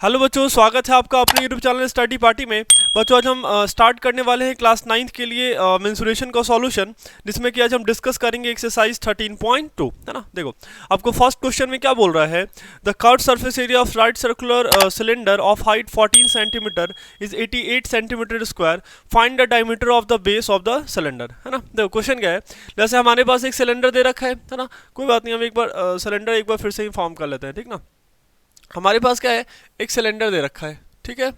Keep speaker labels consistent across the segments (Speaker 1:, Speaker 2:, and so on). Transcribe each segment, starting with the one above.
Speaker 1: Hello बच्चों, स्वागत है आपका अपने यूट्यूब चैनल स्टडी पार्टी में। बच्चों आज हम स्टार्ट करने वाले हैं क्लास 9th के लिए मेंसुरेशन का सॉल्यूशन, जिसमें कि आज हम डिस्कस करेंगे एक्सरसाइज 13.2, है ना। देखो आपको फर्स्ट क्वेश्चन में क्या बोल रहा है, the curved surface area of right circular cylinder of height 14 centimetre is 88 centimetre square, find the diameter of the base of the cylinder, है ना। देखो क्वेश्चन क्या है, जैसे हमारे पास एक सिलेंडर दे रखा है ना। कोई बात नहीं, हम एक बार सिलेंडर एक बार फिर से ही फॉर्म कर लेते हैं, ठीक ना। हमारे पास क्या है, एक सिलेंडर दे रखा है, ठीक है।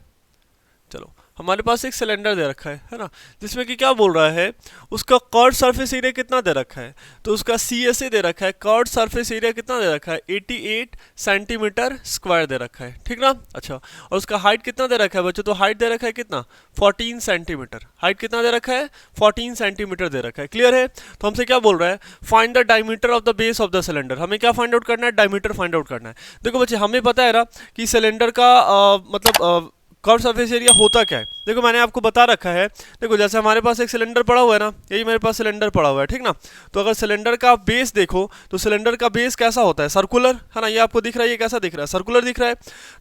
Speaker 1: चलो हमारे पास एक सिलेंडर दे रखा है ना, जिसमें कि क्या बोल रहा है, उसका कर्व्ड सरफेस एरिया कितना दे रखा है, तो उसका CSA दे रखा है, कर्व्ड सरफेस एरिया कितना दे रखा है, 88 सेंटीमीटर स्क्वायर दे रखा है, ठीक ना। अच्छा, और उसका हाइट कितना दे रखा है बच्चों, तो हाइट दे रखा है कितना, 14 सेंटीमीटर। हाइट कितना दे रखा है, 14 सेंटीमीटर दे रखा है। क्लियर है। तो हमसे क्या बोल रहा है, find the diameter of the base of the cylinder. हमें क्या फाइंड आउट करना है, डायमीटर फाइंड आउट करना है। देखो बच्चे, हमें पता है ना कि सिलेंडर का मतलब कर्व्ड सरफेस एरिया होता क्या है। देखो मैंने आपको बता रखा है, देखो जैसे हमारे पास एक सिलेंडर पड़ा हुआ है ना, यही मेरे पास सिलेंडर पड़ा हुआ है, ठीक ना। तो अगर सिलेंडर का बेस देखो, तो सिलेंडर का बेस कैसा होता है, सर्कुलर, है ना। ये आपको दिख रहा है, ये कैसा दिख रहा है, सर्कुलर दिख रहा है।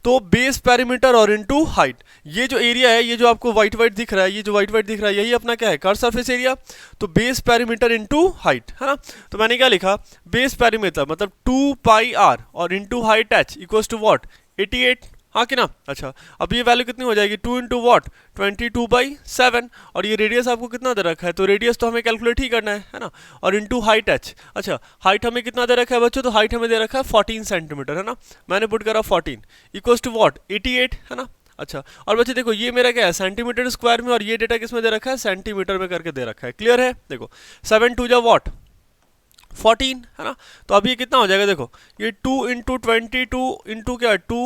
Speaker 1: तो बेस पेरीमीटर और इनटू हाइट, ये जो एरिया है, ये जो आपको व्हाइट व्हाइट दिख रहा है, ये जो व्हाइट व्हाइट दिख रहा है, यही अपना क्या है, कर्व्ड सरफेस एरिया। तो बेस पेरीमीटर इनटू हाइट, है ना। तो मैंने क्या लिखा, बेस पेरीमीटर मतलब 2 पाई r और into height h equals to what, 88, हाँ कि ना। अच्छा, अब ये वैल्यू कितनी हो जाएगी, 2 इंटू वॉट, 22/7, और ये रेडियस आपको कितना दे रखा है, तो रेडियस तो हमें कैलकुलेट ही करना है ना। और इंटू हाइट h, अच्छा हाइट हमें कितना दे रखा है बच्चों, तो हाइट हमें दे रखा है 14 सेंटीमीटर, है ना। मैंने पुट करा 14 इक्वल्स टू वॉट, 88, है ना। अच्छा, और बच्चे देखो ये मेरा क्या है, सेंटीमीटर स्क्वायर में, और ये डेटा किस में दे रखा है, सेंटीमीटर में करके दे रखा है। क्लियर है। देखो 7 2 जा वॉट, 14, है ना। तो अब ये कितना हो जाएगा, देखो ये 2 इंटू 22 इंटू क्या, 2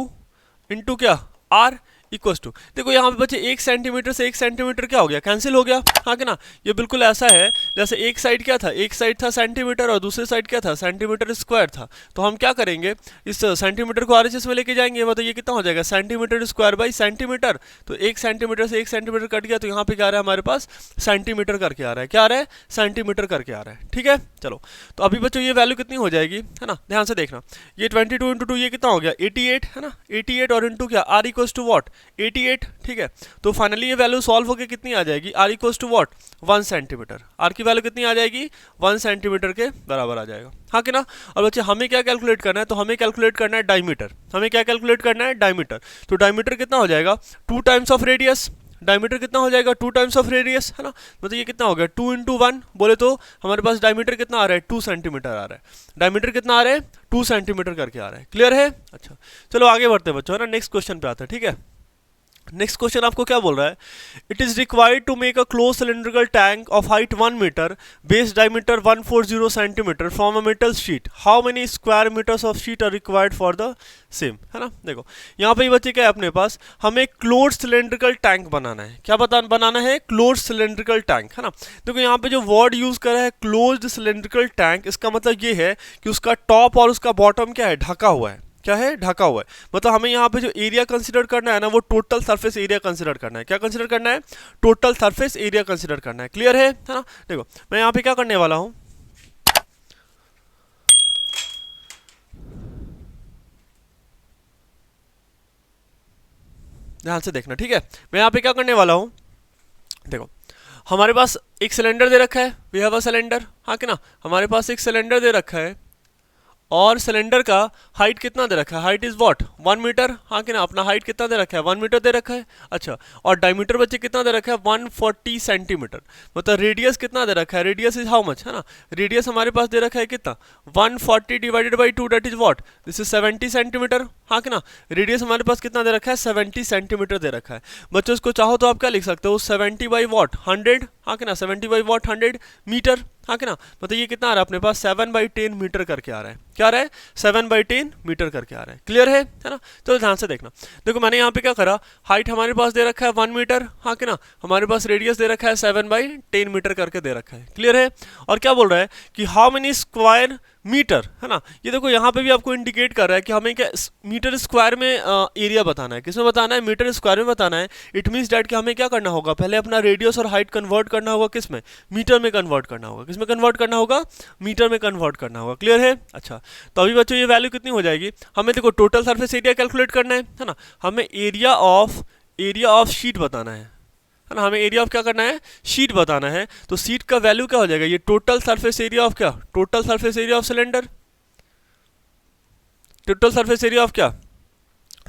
Speaker 1: इंटू क्या, आर इक्वल्स टू, देखो यहाँ पे बच्चे 1 सेंटीमीटर से 1 सेंटीमीटर क्या हो गया, कैंसिल हो गया, हाँ कि ना। ये बिल्कुल ऐसा है जैसे एक साइड क्या था, एक साइड था सेंटीमीटर और दूसरी साइड क्या था, सेंटीमीटर स्क्वायर था। तो हम क्या करेंगे, इस सेंटीमीटर को RHS में लेके जाएंगे, मतलब ये कितना हो जाएगा, सेंटीमीटर स्क्वायर बाई सेंटीमीटर। तो 1 सेंटीमीटर से 1 सेंटीमीटर कट गया, तो यहाँ पे क्या आ रहा है हमारे पास, सेंटीमीटर करके आ रहा है, क्या आ रहा है, सेंटीमीटर करके आ रहा है, ठीक है। चलो तो अभी बच्चों ये वैल्यू कितनी हो जाएगी, है ना, ध्यान से देखना। ये 22 इंटू 2 ये कितना हो गया, 88, है ना। 88 और इंटू क्या, r इक्वल्स टू वॉट, 88, ठीक है। तो फाइनली ये वैल्यू सॉल्व होकर कितनी आ जाएगी, r equals to what, 1 centimetre. r की वैल्यू कितनी आ जाएगी, 1 सेंटीमीटर के बराबर आ जाएगा, हाँ कि ना। और बच्चे हमें क्या कैलकुलेट करना है, तो हमें कैलकुलेट करना है डायमीटर। हमें क्या कैलकुलेट करना है, डायमीटर। तो डायमीटर कितना हो जाएगा, 2 टाइम्स ऑफ रेडियस। डायमीटर कितना हो जाएगा, 2 टाइम्स ऑफ रेडियस, है ना। मतलब ये कितना हो गया, 2 इंटू 1 बोले तो हमारे पास डायमीटर कितना आ रहा है, 2 सेंटीमीटर आ रहा है। डायमीटर कितना आ रहा है, 2 सेंटीमीटर करके आ रहा है। क्लियर है। अच्छा चलो आगे बढ़ते हैं बच्चों, है ना। नेक्स्ट क्वेश्चन पे आते हैं, ठीक है। नेक्स्ट क्वेश्चन आपको क्या बोल रहा है, it is required to make a close cylindrical tank of height 1 metre, base diameter 140 centimetre from a metal sheet, how many square metres of sheet are required for the same, है ना। देखो यहाँ पे ये बच्चे क्या है अपने पास, हमें क्लोज सिलेंड्रिकल टैंक बनाना है। क्या बनाना है, क्लोज सिलेंड्रिकल टैंक, है ना। देखो यहाँ पे जो वर्ड यूज करा है क्लोज्ड सिलेंड्रिकल टैंक, इसका मतलब ये है कि उसका टॉप और उसका बॉटम क्या है, ढका हुआ है। क्या है, ढका हुआ है। मतलब हमें यहाँ पे जो एरिया कंसीडर करना है ना, वो टोटल सरफेस एरिया कंसीडर करना है। क्या कंसीडर करना है, टोटल सरफेस एरिया कंसीडर करना है। क्लियर है ना। देखो मैं यहाँ पे क्या करने वाला हूँ, ध्यान से देखना, ठीक है। मैं यहाँ पे क्या करने वाला हूँ, देखो हमारे पास एक सिलेंडर दे रखा है, वी हैव अ सिलेंडर, हाँ कि ना। हमारे पास एक सिलेंडर दे रखा है और सिलेंडर का हाइट कितना दे रखा है, हाइट इज व्हाट, 1 मीटर, हाँ कि ना। अपना हाइट कितना दे रखा है, 1 मीटर दे रखा है। अच्छा, और डायमीटर बच्चे कितना दे रखा है, 140 सेंटीमीटर। मतलब रेडियस कितना दे रखा है, रेडियस इज हाउ मच, है ना। रेडियस हमारे पास दे रखा है कितना, 140 divided by 2, that is what, this is 70 centimetre, हाँ कि ना। रेडियस हमारे पास कितना दे रखा है, 70 सेंटीमीटर दे रखा है। बच्चों इसको चाहो तो आप क्या लिख सकते हो, 70 बाई वॉट 100, हाँ कि ना। 70 बाई वॉट 100 मीटर, हाँ कि ना। मतलब ये कितना आ रहा है अपने पास, 7/10 मीटर करके आ रहा है। क्या आ रहा है, 7/10 मीटर करके आ रहा है। क्लियर है ना। तो ध्यान से देखना, देखो मैंने यहाँ पे क्या करा, हाइट हमारे पास दे रखा है 1 मीटर, हाँ कि ना। हमारे पास रेडियस दे रखा है 7/10 मीटर करके दे रखा है। क्लियर है। और क्या बोल रहा है कि हाउ मेनी स्क्वायर मीटर, है ना। ये देखो यहाँ पे भी आपको इंडिकेट कर रहा है कि हमें क्या मीटर स्क्वायर में एरिया बताना है। किसमें बताना है? मीटर स्क्वायर में बताना है। इट मीन्स डैट कि हमें क्या करना होगा, पहले अपना रेडियस और हाइट कन्वर्ट करना होगा किसमें? मीटर में कन्वर्ट करना होगा। किसमें कन्वर्ट करना होगा? मीटर में कन्वर्ट करना होगा। क्लियर है? अच्छा, तो अभी बच्चों ये वैल्यू कितनी हो जाएगी? हमें देखो टोटल सरफेस एरिया कैलकुलेट करना है ना। हमें एरिया ऑफ शीट बताना है ना। हमें एरिया ऑफ क्या करना है? शीट बताना है। तो शीट का वैल्यू क्या हो जाएगा? ये टोटल सरफेस एरिया ऑफ क्या? Total surface area of cylinder. Total surface area of क्या?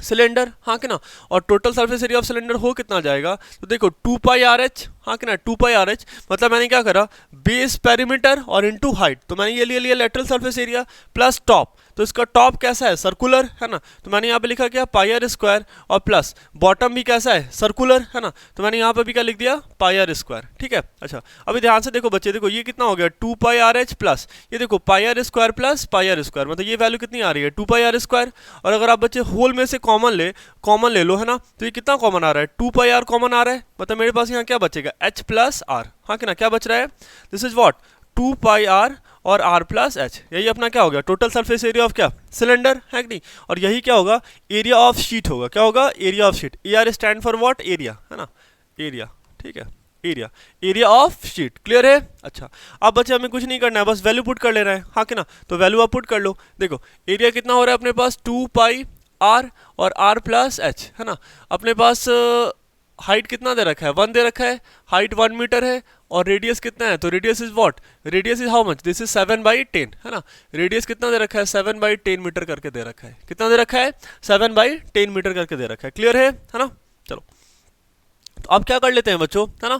Speaker 1: सिलेंडर, हाँ कि ना। और total surface area of cylinder हो कितना जाएगा? तो देखो 2 पाई आर एच, हाँ कि ना। 2 पाई आर एच मतलब मैंने क्या करा, बेस पेरीमीटर और इनटू हाइट। तो मैंने ये ले लिया lateral surface area plus top. तो इसका टॉप कैसा है? सर्कुलर, है ना। तो मैंने यहाँ पे लिखा क्या? पाई आर स्क्वायर। और प्लस बॉटम भी कैसा है? सर्कुलर, है ना। तो मैंने यहाँ पे भी क्या लिख दिया? पाई आर स्क्वायर। ठीक है। अच्छा, अभी ध्यान से देखो बच्चे, देखो ये कितना हो गया? 2 पाई आर एच प्लस ये देखो pi r square plus pi r square, मतलब ये वैल्यू कितनी आ रही है? 2 पाई आर स्क्वायर। और अगर आप बच्चे होल में से कॉमन ले लो, है ना, तो ये कितना कॉमन आ रहा है? 2 पाई आर कॉमन आ रहा है। मतलब मेरे पास यहाँ क्या बचेगा? एच प्लस आर, हाँ कि ना। क्या बच रहा है? This is what? 2 pi R और आर प्लस एच। यही अपना क्या हो गया? टोटल सरफेस एरिया ऑफ क्या? सिलेंडर, है कि नहीं। और यही क्या होगा? एरिया ऑफ शीट होगा। क्या होगा? Area of sheet. A R stand for what? Area, है ना। एरिया, ठीक है। Area of sheet. क्लियर है? अच्छा, अब बच्चे हमें कुछ नहीं करना है, बस वैल्यू पुट कर लेना है, हाँ कि ना। तो वैल्यू आप पुट कर लो। देखो एरिया कितना हो रहा है अपने पास? 2 पाई आर और आर प्लस एच, है ना। अपने पास हाइट कितना दे रखा है? 1 दे रखा है। हाइट 1 मीटर है। और रेडियस कितना है? तो radius is what? Radius is how much? This is 7/10, है ना। रेडियस कितना दे रखा है? 7/10 मीटर करके दे रखा है। कितना दे रखा है? 7/10 मीटर करके दे रखा है। क्लियर है ना। चलो, तो अब क्या कर लेते हैं बच्चों, है ना,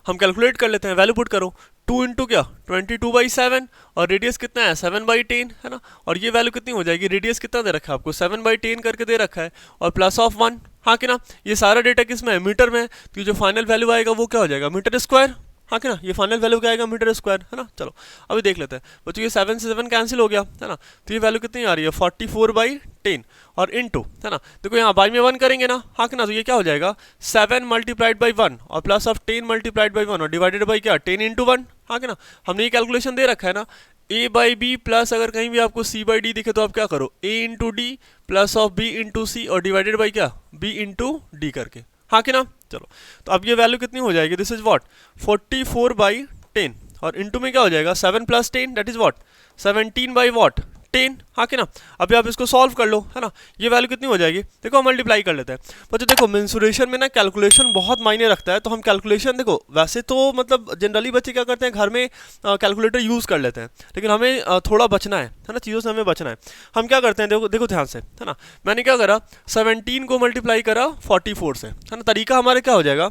Speaker 1: हम कैलकुलेट कर लेते हैं। वैल्यू पुट करो। 2 इंटू क्या? 22/7। और रेडियस कितना है? 7/10, है ना। और ये वैल्यू कितनी हो जाएगी? रेडियस कितना दे रखा है आपको? 7/10 करके दे रखा है। और प्लस ऑफ 1, हाँ कि ना। ये सारा डेटा किस में है? मीटर में। तो ये जो फाइनल वैल्यू आएगा वो क्या हो जाएगा? मीटर स्क्वायर, हाँ कि ना। ये फाइनल वैल्यू क्या आएगा? मीटर स्क्वायर, है ना। चलो अभी देख लेते हैं बच्चों। ये 7 से 7 कैंसिल हो गया, है ना। तो ये वैल्यू कितनी आ रही है? 44/10 और इनटू, है ना। देखो यहाँ बाई में 1 करेंगे ना, हाँ कि ना। तो ये क्या हो जाएगा? 7 मल्टीप्लाइड बाई 1 और प्लस ऑफ 10 मल्टीप्लाइड बाई 1 और डिवाइडेड बाई क्या? 10 इंटू 1, हाँ कि ना। हमने ये कैलकुलेशन दे रखा है ना। a बाई बी प्लस अगर कहीं भी आपको c बाई डी दिखे तो आप क्या करो? a into D plus of b into C और डिवाइडेड बाई क्या? b इंटू डी करके, हाँ कि ना। चलो, तो अब ये वैल्यू कितनी हो जाएगी? This is what? 44/10 और इनटू में क्या हो जाएगा? 7 प्लस 10 दैट इज व्हाट? 17/10, हाँ कि ना। अभी आप इसको सॉल्व कर लो, है ना। ये वैल्यू कितनी हो जाएगी? देखो हम मल्टीप्लाई कर लेते हैं बच्चों। देखो मेंसुरेशन में ना कैलकुलेशन बहुत मायने रखता है। तो हम कैलकुलेशन देखो वैसे तो मतलब जनरली बच्चे क्या करते हैं, घर में कैलकुलेटर यूज़ कर लेते हैं। लेकिन हमें थोड़ा बचना है ना, चीज़ों से हमें बचना है। हम क्या करते हैं? देखो देखो ध्यान से, है ना। मैंने क्या करा? 17 को मल्टीप्लाई करा 44 से, है ना। तरीका हमारे क्या हो जाएगा?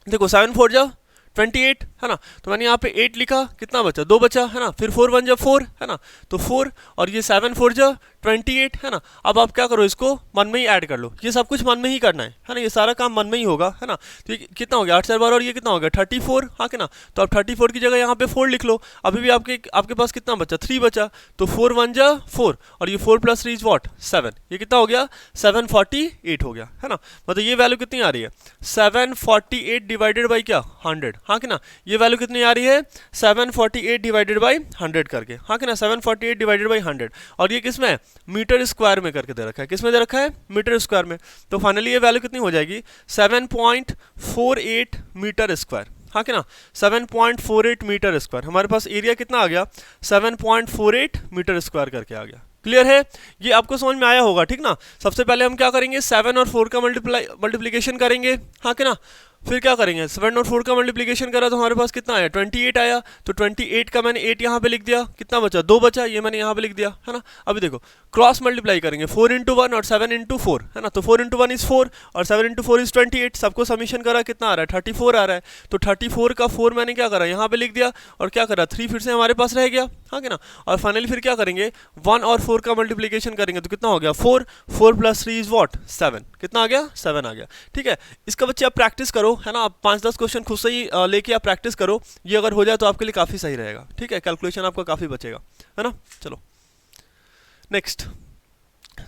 Speaker 1: देखो 7 4 जा 28, है ना। तो मैंने यहाँ पे 8 लिखा, कितना बचा? 2 बचा, है ना। फिर 4 1 जा 4, है ना। तो 4 और ये 7 4 जा 28, है ना। अब आप क्या करो? इसको मन में ही ऐड कर लो। ये सब कुछ मन में ही करना है ना। ये सारा काम मन में ही होगा, है ना। तो ये कितना हो गया? 8 4 12 और ये कितना हो गया? 34, हाँ कि ना। तो आप 34 की जगह यहाँ पे 4 लिख लो। अभी भी आपके पास कितना बचा? 3 बचा। तो 4 1 जा 4 और ये 4 प्लस 3 इज व्हाट? 7। ये कितना हो गया? 748 हो गया, है ना। मतलब ये वैल्यू कितनी आ रही है? 748 डिवाइडेड बाई क्या? 100, हाँ कि ना। ये वैल्यू कितनी आ रही है? 748 डिवाइडेड बाई 100 करके, हाँ कि ना। 748 डिवाइडेड बाई 100 और ये किस में है? मीटर स्क्वायर में करके दे रखा है। किस में दे रखा है? मीटर स्क्वायर में। तो फाइनली ये वैल्यू कितनी हो जाएगी? 7.48 मीटर स्क्वायर, हाँ कि ना। 7.48 मीटर स्क्वायर। हमारे पास एरिया कितना आ गया? 7.48 मीटर स्क्वायर करके आ गया। क्लियर है? ये आपको समझ में आया होगा, ठीक ना। सबसे पहले हम क्या करेंगे? 7 और 4 का मल्टीप्लिकेशन करेंगे, हाँ कि ना। फिर क्या करेंगे? 7 और 4 का मल्टीप्लिकेशन करा तो हमारे पास कितना आया? 28 आया। तो 28 का मैंने 8 यहाँ पे लिख दिया। कितना बचा? 2 बचा, ये मैंने यहाँ पे लिख दिया, है ना। अभी देखो क्रॉस मल्टीप्लाई करेंगे। 4 इंटू 1 और 7 इंटू 4, है ना। तो 4 इंटू 1 इज 4 और 7 इंटू 4 इज 28। सबको समीशन करा, कितना आ रहा है? 34 आ रहा है। तो 34 का 4 मैंने क्या करा? यहाँ पे लिख दिया। और क्या करा? 3 फिर से हमारे पास रह गया, हाँ कि ना। और फाइनली फिर क्या करेंगे? 1 और 4 का मल्टीप्लिकेशन करेंगे तो कितना हो गया? 4 4 प्लस 3 इज व्हाट? 7। कितना आ गया? 7 आ गया, ठीक है। इसका बच्चे आप प्रैक्टिस करो, है ना। आप 5-10 क्वेश्चन खुद से ही लेके आप प्रैक्टिस करो। ये अगर हो जाए तो आपके लिए काफ़ी सही रहेगा, ठीक है। कैलकुलेशन आपका काफ़ी बचेगा, है ना। चलो नेक्स्ट,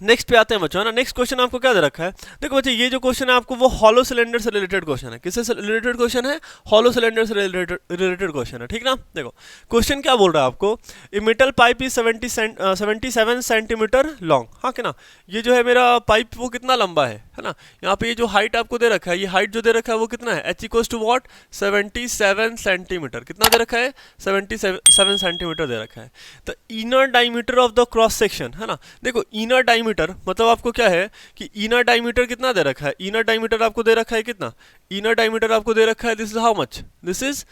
Speaker 1: नेक्स्ट पे आते हैं बच्चों, है ना। नेक्स्ट क्वेश्चन आपको क्या दे रखा है, देखो बच्चे ये जो क्वेश्चन है आपको वो हॉलो सिलेंडर से रिलेटेड क्वेश्चन है। किससे रिलेटेड क्वेश्चन है? हॉलो सिलेंडर से रिलेटेड क्वेश्चन है, ठीक ना। देखो क्वेश्चन क्या बोल रहा है आपको, a metal pipe is 77 centimetre long, हाँ कि ना। ये जो है मेरा पाइप वो कितना लंबा है ना। यहाँ पे ये जो हाइट आपको दे रखा है, ये हाइट जो दे रखा है वो कितना है, h equals to what 77 centimetre. कितना दे रखा है? 77 सेंटीमीटर दे रखा है। The inner diameter of the cross section, है ना। देखो इनर डायमीटर मतलब आपको क्या है कि इनर डायमीटर कितना दे रखा है, इनर डायमीटर आपको दे रखा है कितना, इनर डायमीटर आपको दे रखा है, this is how much, this is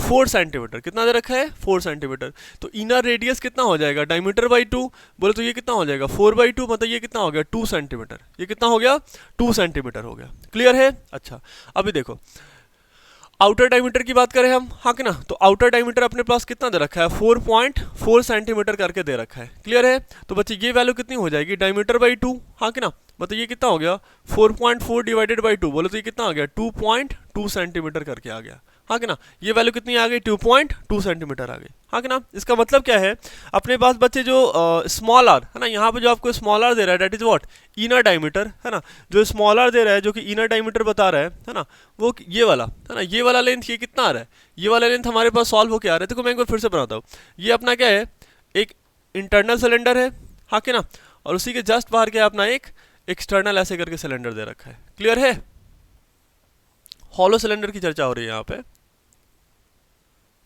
Speaker 1: 4 centimetre. कितना दे रखा है? 4 सेंटीमीटर। तो इनर रेडियस कितना हो जाएगा, डायमीटर बाई 2 बोले तो ये कितना हो जाएगा 4/2, मतलब ये कितना हो गया 2 सेंटीमीटर। ये कितना हो गया 2 सेंटीमीटर हो गया। क्लियर है? अच्छा अभी देखो आउटर डायमीटर की बात करें हम, हाँ कि ना, तो आउटर डायमीटर अपने पास कितना दे रखा है 4.4 सेंटीमीटर करके दे रखा है। क्लियर है? तो बच्चे ये वैल्यू कितनी हो जाएगी, डायमीटर बाई 2, हाँ कि ना, मतलब ये कितना हो गया 4.4 डिवाइडेड बाई 2 बोले तो ये कितना आ गया 2.2 सेंटीमीटर करके आ गया, हाँ कि ना। ये वैल्यू कितनी आ गई 2.2 सेंटीमीटर आ गई, हाँ कि ना। इसका मतलब क्या है, अपने पास बच्चे जो स्मॉल आर है ना, यहाँ पे जो आपको स्मॉल आर दे रहा है that is what inner diameter, है ना। जो स्मॉल आर दे रहा है जो कि इनर डायमीटर बता रहा है ना, वो ये वाला है ना, ये वाला लेंथ ये कितना आ रहा है, ये वाला लेंथ हमारे पास सॉल्व होके आ रहा है। देखो मैं एक बार फिर से बनाता हूँ, ये अपना क्या है, एक इंटरनल सिलेंडर है, हाँ कि ना, और उसी के जस्ट बाहर क्या है अपना एक एक्सटर्नल ऐसे करके सिलेंडर दे रखा है। क्लियर है? हॉलो सिलेंडर की चर्चा हो रही है यहाँ पे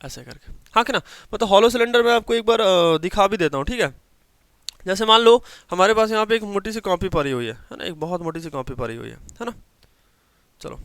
Speaker 1: ऐसे करके, हाँ कि ना। मतलब हॉलो सिलेंडर मैं आपको एक बार दिखा भी देता हूँ, ठीक है। जैसे मान लो हमारे पास यहाँ पे एक मोटी सी कॉपी पड़ी हुई है ना, एक बहुत मोटी सी कॉपी पड़ी हुई है ना। चलो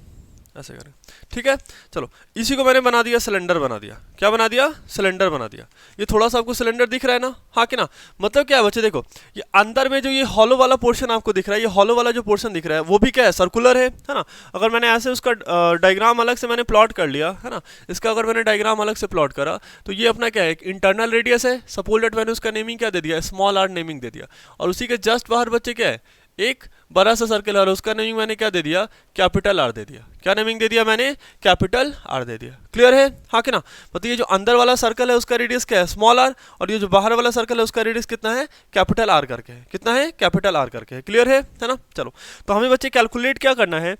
Speaker 1: ऐसे करें, ठीक है। चलो इसी को मैंने बना दिया सिलेंडर बना दिया, क्या बना दिया, सिलेंडर बना दिया। ये थोड़ा सा आपको सिलेंडर दिख रहा है ना, हाँ कि ना। मतलब क्या है बच्चे, देखो ये अंदर में जो ये हॉलो वाला पोर्शन आपको दिख रहा है, ये हॉलो वाला जो पोर्शन दिख रहा है वो भी क्या है, सर्कुलर है ना। अगर मैंने ऐसे उसका डायग्राम अलग से मैंने प्लॉट कर लिया है ना, इसका अगर मैंने डायग्राम अलग से प्लॉट करा तो ये अपना क्या है, एक इंटरनल रेडियस है। सपोज दैट मैंने उसका नेमिंग क्या दे दिया, स्मॉल आर नेमिंग दे दिया, और उसी के जस्ट बाहर बच्चे क्या है, एक बड़ा सा सर्कल है, उसका नेमिंग मैंने क्या दे दिया, कैपिटल आर दे दिया। क्या नेमिंग दे दिया मैंने, कैपिटल आर दे दिया। क्लियर है, हाँ कि ना। मतलब ये जो अंदर वाला सर्कल है उसका रेडियस क्या है, स्मॉल आर, और ये जो बाहर वाला सर्कल है उसका रेडियस कितना है, कैपिटल आर करके है। कितना है, कैपिटल आर करके है। क्लियर है ना। चलो तो हमें बच्चे कैलकुलेट क्या करना है,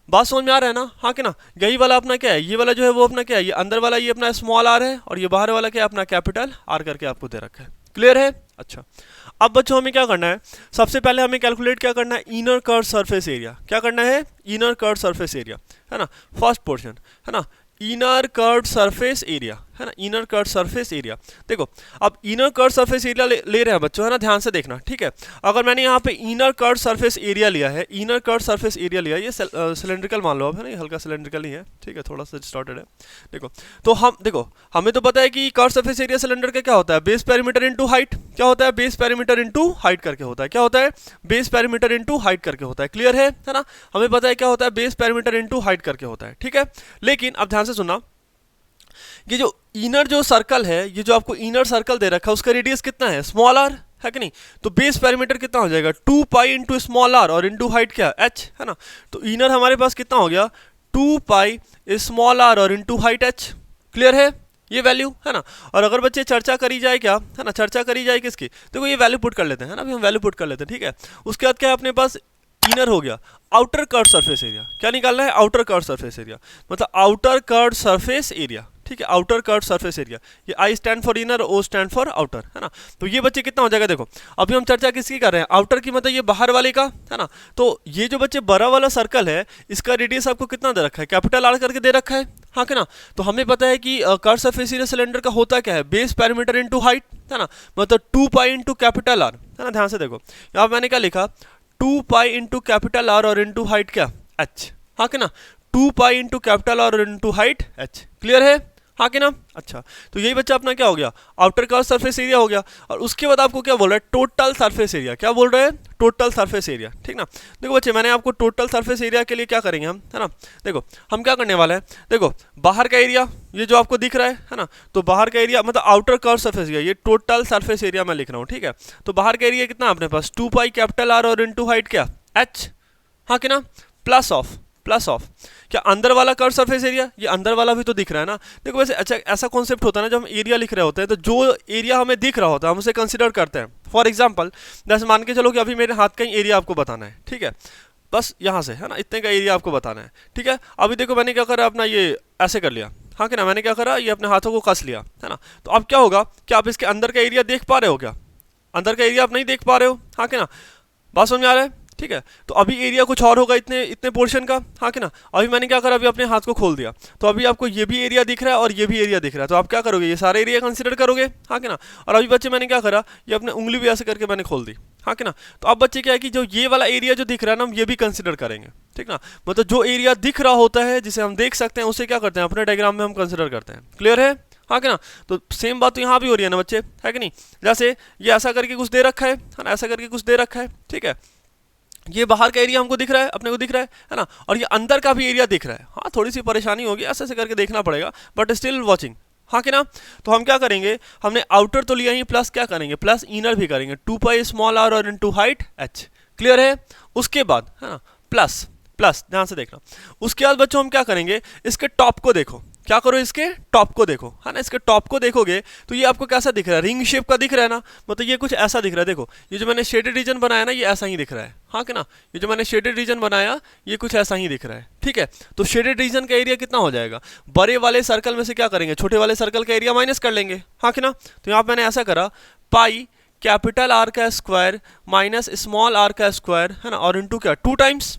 Speaker 1: बात समझ में आ रहा है ना, हाँ कि ना। यही वाला अपना क्या है, ये वाला जो है वो अपना क्या है, ये अंदर वाला ये अपना स्मॉल आर है, और ये बाहर वाला क्या है अपना कैपिटल आर करके आपको दे रखा है। क्लियर है? अच्छा अब बच्चों हमें क्या करना है, सबसे पहले हमें कैलकुलेट क्या करना है, इनर कर्व सरफेस एरिया। क्या करना है, इनर कर्व सरफेस एरिया, है ना। फर्स्ट पोर्शन है ना, इनर कर्व सरफेस एरिया, है ना, इनर कर्व सरफेस एरिया। देखो अब इनर कर्व सरफेस एरिया ले रहे हैं बच्चों, है ना, ध्यान से देखना, ठीक है। अगर मैंने यहाँ पे इनर कर्व सरफेस एरिया लिया है, इनर कर्व सरफेस एरिया लिया, ये सिलेंड्रिकल मान लो अब, है ना, ये हल्का सिलेंड्रिकल ही है, ठीक है, थोड़ा सा डिस्टॉर्टेड है। देखो तो हम देखो हमें तो पता है कि कर्व सरफेस एरिया सिलेंडर का क्या होता है, बेस पेरीमीटर इनटू हाइट। क्या होता है, बेस पेरीमीटर इनटू हाइट करके होता है। क्या होता है, बेस पेरीमीटर इनटू हाइट करके होता है। क्लियर है ना। हमें पता है क्या होता है, बेस पेरीमीटर इनटू हाइट करके होता है, ठीक है। लेकिन अब ध्यान से सुनना, ये जो इनर जो सर्कल है, ये जो आपको इनर सर्कल दे रखा है उसका रेडियस कितना है, स्मॉल आर, है कि नहीं। तो बेस पेरीमीटर कितना हो जाएगा 2 पाई इंटू स्मॉल आर, और इंटू हाइट क्या h, है ना। तो इनर हमारे पास कितना हो गया 2 पाई स्मॉल आर और इंटू हाइट h। क्लियर है ये वैल्यू, है ना। और अगर बच्चे चर्चा करी जाए क्या, है ना, चर्चा करी जाए किसकी, देखो ये वैल्यू पुट कर लेते हैं, है ना, अभी हम वैल्यू पुट कर लेते हैं, ठीक है। उसके बाद क्या है अपने पास, इनर हो गया, आउटर कर्व सरफेस एरिया। क्या निकालना है, आउटर कर्व सरफेस एरिया, मतलब आउटर कर्व सरफेस एरिया, ठीक है, आउटर कर्व सरफेस एरिया। ये I stand for inner, O stand for outer, है ना। तो ये बच्चे कितना हो जाएगा, देखो अभी हम चर्चा किसकी कर रहे हैं, आउटर की, मतलब ये बाहर वाले का, है ना। तो ये जो बच्चे बड़ा वाला सर्कल है इसका रेडियस आपको कितना दे रखा है, कैपिटल आर करके दे रखा है, हाँ कि ना। तो हमें पता है कि कर्व सरफेस एरिया सिलेंडर का होता क्या है, बेस पेरीमीटर इनटू हाइट, है ना, मतलब 2 पाई इंटू कैपिटल आर, है ना। ध्यान से देखो यहाँ मैंने क्या लिखा, 2 पाई इंटू कैपिटल आर और इंटू हाइट क्या h, हाँ कि ना। 2 पाई इंटू कैपिटल आर और इंटू हाइट h। क्लियर है, हाँ कि ना। अच्छा तो यही बच्चा अपना क्या हो गया, आउटर कर्व सरफेस एरिया हो गया। और उसके बाद आपको क्या बोल रहा है, टोटल सरफेस एरिया। क्या बोल रहे हैं, टोटल सरफेस एरिया, ठीक ना। देखो बच्चे मैंने आपको टोटल सरफेस एरिया के लिए क्या करेंगे हम, है ना। देखो हम क्या करने वाले हैं, देखो बाहर का एरिया ये जो आपको दिख रहा है ना, तो बाहर का एरिया मतलब आउटर कर्व सरफेस एरिया, ये टोटल सरफेस एरिया मैं लिख रहा हूँ, ठीक है। तो बाहर का एरिया कितना अपने पास 2 पाई कैपिटल आर और इंटू हाइट क्या h, हाँ कि ना, प्लस ऑफ क्या अंदर वाला कर्व सरफेस एरिया, ये अंदर वाला भी तो दिख रहा है ना। देखो वैसे अच्छा ऐसा कॉन्सेप्ट होता है ना, जब हम एरिया लिख रहे होते हैं तो जो एरिया हमें दिख रहा होता है हम उसे कंसिडर करते हैं। फॉर एग्जाम्पल जैसे मान के चलो कि अभी मेरे हाथ का ही एरिया आपको बताना है, ठीक है, बस यहाँ से है ना, इतने का एरिया आपको बताना है, ठीक है। अभी देखो मैंने क्या करा, अपना ये ऐसे कर लिया, हाँ कि ना, मैंने क्या करा, ये अपने हाथों को कस लिया, है ना। तो अब क्या होगा, क्या आप इसके अंदर का एरिया देख पा रहे हो, क्या अंदर का एरिया आप नहीं देख पा रहे हो, हाँ कि ना, बात समझ में आ रहा है, ठीक है। तो अभी एरिया कुछ और होगा इतने इतने पोर्शन का, हाँ कि ना। अभी मैंने क्या करा, अभी अपने हाथ को खोल दिया, तो अभी आपको ये भी एरिया दिख रहा है और ये भी एरिया दिख रहा है, तो आप क्या करोगे, ये सारे एरिया कंसिडर करोगे, हाँ कि ना। और अभी बच्चे मैंने क्या करा, ये अपने उंगली भी ऐसे करके मैंने खोल दी, हाँ कि ना। तो अब बच्चे क्या है कि जो ये वाला एरिया जो दिख रहा है ना, हम ये भी कंसिडर करेंगे, ठीक ना। मतलब जो एरिया दिख रहा होता है जिसे हम देख सकते हैं उसे क्या करते हैं, अपने डायग्राम में हम कंसिडर करते हैं। क्लियर है, हाँ कि ना। तो सेम बात तो यहाँ भी हो रही है ना बच्चे, है कि नहीं। जैसे ये ऐसा करके कुछ दे रखा है ना, ऐसा करके कुछ दे रखा है, ठीक है। ये बाहर का एरिया हमको दिख रहा है, अपने को दिख रहा है ना, और ये अंदर का भी एरिया दिख रहा है। हाँ थोड़ी सी परेशानी होगी, ऐसे ऐसे करके देखना पड़ेगा, बट स्टिल वॉचिंग, हाँ कि ना। तो हम क्या करेंगे, हमने आउटर तो लिया ही, प्लस क्या करेंगे, प्लस इनर भी करेंगे, 2 पाई स्मॉल आर और इनटू हाइट h। क्लियर है। उसके बाद है ना प्लस प्लस, ध्यान से देखना। उसके बाद बच्चों हम क्या करेंगे, इसके टॉप को देखो, क्या करो, इसके टॉप को देखो, है ना। इसके टॉप को देखोगे तो ये आपको कैसा दिख रहा है, रिंग शेप का दिख रहा है ना, मतलब ये कुछ ऐसा दिख रहा है। देखो ये जो मैंने शेडेड रीजन बनाया ना, ये ऐसा ही दिख रहा है, हाँ कि ना। ये जो मैंने शेडेड रीजन बनाया ये कुछ ऐसा ही दिख रहा है, ठीक है। तो शेडेड रीजन का एरिया कितना हो जाएगा, बड़े वाले सर्कल में से क्या करेंगे, छोटे वाले सर्कल का एरिया माइनस कर लेंगे, हाँ कि ना। तो यहाँ मैंने ऐसा करा, पाई कैपिटल आर का स्क्वायर माइनस स्मॉल आर का स्क्वायर, है ना, और इंटू क्या, 2 टाइम्स,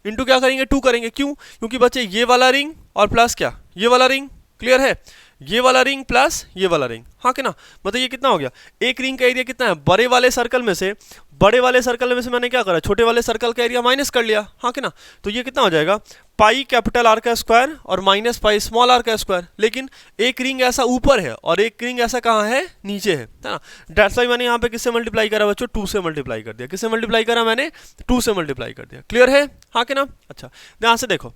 Speaker 1: इंटू क्या करेंगे, 2 करेंगे। क्यों, क्योंकि बच्चे ये वाला रिंग और प्लस क्या, ये वाला रिंग। क्लियर है, ये वाला रिंग प्लस ये वाला रिंग, हाँ कि ना। मतलब ये कितना हो गया, एक रिंग का एरिया कितना है, बड़े वाले सर्कल में से, बड़े वाले सर्कल में से मैंने क्या करा, छोटे वाले सर्कल का एरिया माइनस कर लिया, हाँ कि ना। तो ये कितना हो जाएगा, पाई कैपिटल आर का स्क्वायर और माइनस पाई स्मॉल आर का स्क्वायर। लेकिन एक रिंग ऐसा ऊपर है और एक रिंग ऐसा कहाँ है, नीचे है ना। दैट्स वाई मैंने यहाँ पे किससे मल्टीप्लाई करा बच्चों, 2 से मल्टीप्लाई कर दिया। किससे मल्टीप्लाई करा मैंने, 2 से मल्टीप्लाई कर दिया। क्लियर है, हाँ कि ना। अच्छा ध्यान से देखो,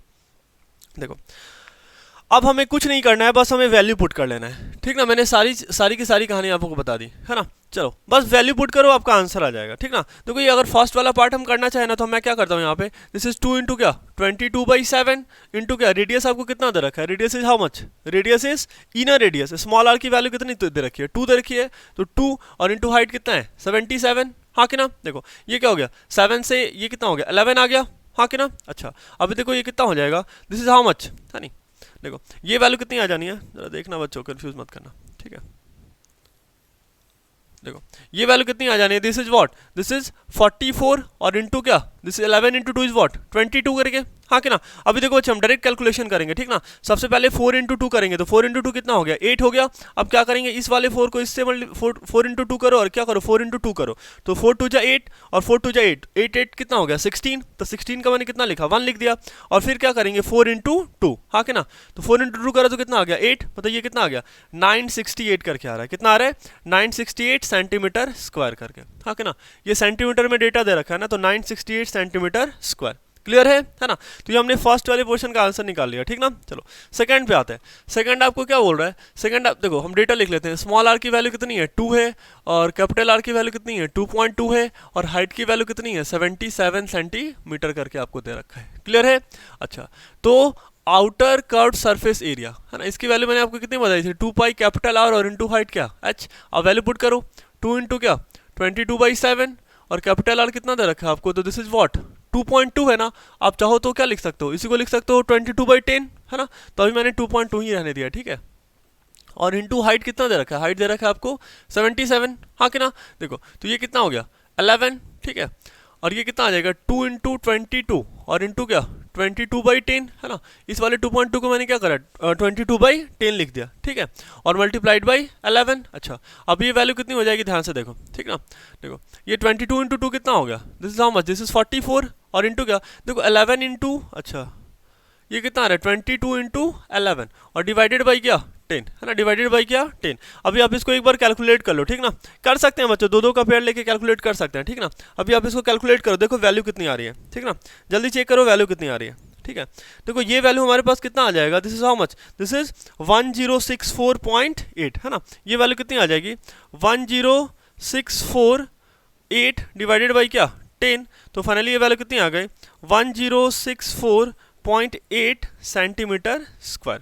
Speaker 1: देखो अब हमें कुछ नहीं करना है, बस हमें वैल्यू पुट कर लेना है, ठीक ना। मैंने सारी की सारी कहानी आपको बता दी, है ना। चलो बस वैल्यू पुट करो, आपका आंसर आ जाएगा, ठीक ना। देखो ये अगर फर्स्ट वाला पार्ट हम करना चाहे ना, तो मैं क्या करता हूँ यहाँ पे, दिस इज 2 इंटू क्या, 22/7 इंटू क्या, रेडियस आपको कितना दे रखा है, radius is how much, radius is inner radius, small R की वैल्यू कितनी दे रखी है, 2 दे रखी है, तो 2 और इंटू हाइट कितना है, 77, हाँ कि ना। देखो ये क्या हो गया, 7 से ये कितना हो गया, 11 आ गया, हाँ कि ना। अच्छा अभी देखो ये कितना हो जाएगा, दिस इज हाउ मच, है नहीं। देखो ये वैल्यू कितनी आ जानी है, जरा देखना बच्चों, कंफ्यूज मत करना, ठीक है। देखो ये वैल्यू कितनी आ जानी है, this is what, this is 44 और इंटू क्या, this is 11 into 2 is what, 22 करके, हाँ कि ना। अभी देखो अच्छा हम डायरेक्ट कैलकुलेशन करेंगे, ठीक ना। सबसे पहले 4 इंटू 2 करेंगे, तो 4 इंटू 2 कितना हो गया, 8 हो गया। अब क्या करेंगे, इस वाले 4 को इससे 4 इंटू 2 करो और क्या करो, 4 इंटू 2 करो, तो 4 2 जा 8 और 4 2 जा 8, 8 8 कितना हो गया, 16। तो 16 का मैंने कितना लिखा, 1 लिख दिया। और फिर क्या करेंगे, 4 इंटू 2, हाँ कि ना। तो 4 इंटू 2 करो तो कितना आ गया, 8, मतलब ये कितना आ गया, 968 करके आ रहा है। कितना आ रहा है, 968 सेंटीमीटर स्क्वायर करके, हाँ कि ना। ये सेंटीमीटर में डेटा दे रखा है ना, तो 968 सेंटीमीटर स्क्वायर। क्लियर है ना। तो ये हमने फर्स्ट वाले पोर्शन का आंसर निकाल लिया, ठीक ना। चलो सेकंड पे आते हैं। सेकंड आपको क्या बोल रहा है, सेकंड आप देखो, हम डेटा लिख लेते हैं। स्मॉल आर की वैल्यू कितनी है, 2 है, और कैपिटल आर की वैल्यू कितनी है, 2.2 है, और हाइट की वैल्यू कितनी है, 77 सेंटीमीटर करके आपको दे रखा है। क्लियर है। अच्छा तो आउटर कर्व्ड सरफेस एरिया, है ना, इसकी वैल्यू मैंने आपको कितनी बताई थी, 2 पाई कैपिटल आर और इंटू हाइट क्या, h। अब वैल्यू पुट करो, 2 इंटू क्या, 22/7, और कैपिटल आर कितना दे रखा है आपको, तो दिस इज व्हाट, 2.2 है ना। आप चाहो तो क्या लिख सकते हो, इसी को लिख सकते हो 22/10, है ना। तो अभी मैंने 2.2 ही रहने दिया, ठीक है। और इंटू हाइट कितना दे रखा है, हाइट दे रखा है आपको 77, हाँ कि ना। देखो तो ये कितना हो गया 11, ठीक है। और ये कितना आ जाएगा 2 इंटू 22 और इंटू क्या 22/10, है ना। इस वाले 2.2 को मैंने क्या करा 22/10 लिख दिया, ठीक है, और मल्टीप्लाइड बाई 11। अच्छा अब ये वैल्यू कितनी हो जाएगी, ध्यान से देखो, ठीक ना। देखो ये 22 इंटू 2 कितना हो गया, this is how much, this is 44, और इंटू क्या, देखो 11 इंटू, अच्छा ये कितना आ रहा है 22 इंटू 11 और डिवाइडेड बाई क्या 10, है ना, डिवाइडेड बाई क्या 10। अभी आप इसको एक बार कैलकुलेट कर लो, ठीक ना। कर सकते हैं बच्चों, दो का पेयर लेके कैलकुलेट कर सकते हैं, ठीक ना। अभी आप इसको कैलकुलेट करो, देखो वैल्यू कितनी आ रही है, ठीक ना। जल्दी चेक करो वैल्यू कितनी आ रही है, ठीक है। देखो ये वैल्यू हमारे पास कितना आ जाएगा, this is how much, this is 1064.8, है ना। ये वैल्यू कितनी आ जाएगी 1064.8 डिवाइडेड बाई क्या 10। तो फाइनली ये वैल्यू कितनी आ गई 1064 1064.8 सेंटीमीटर स्क्वायर,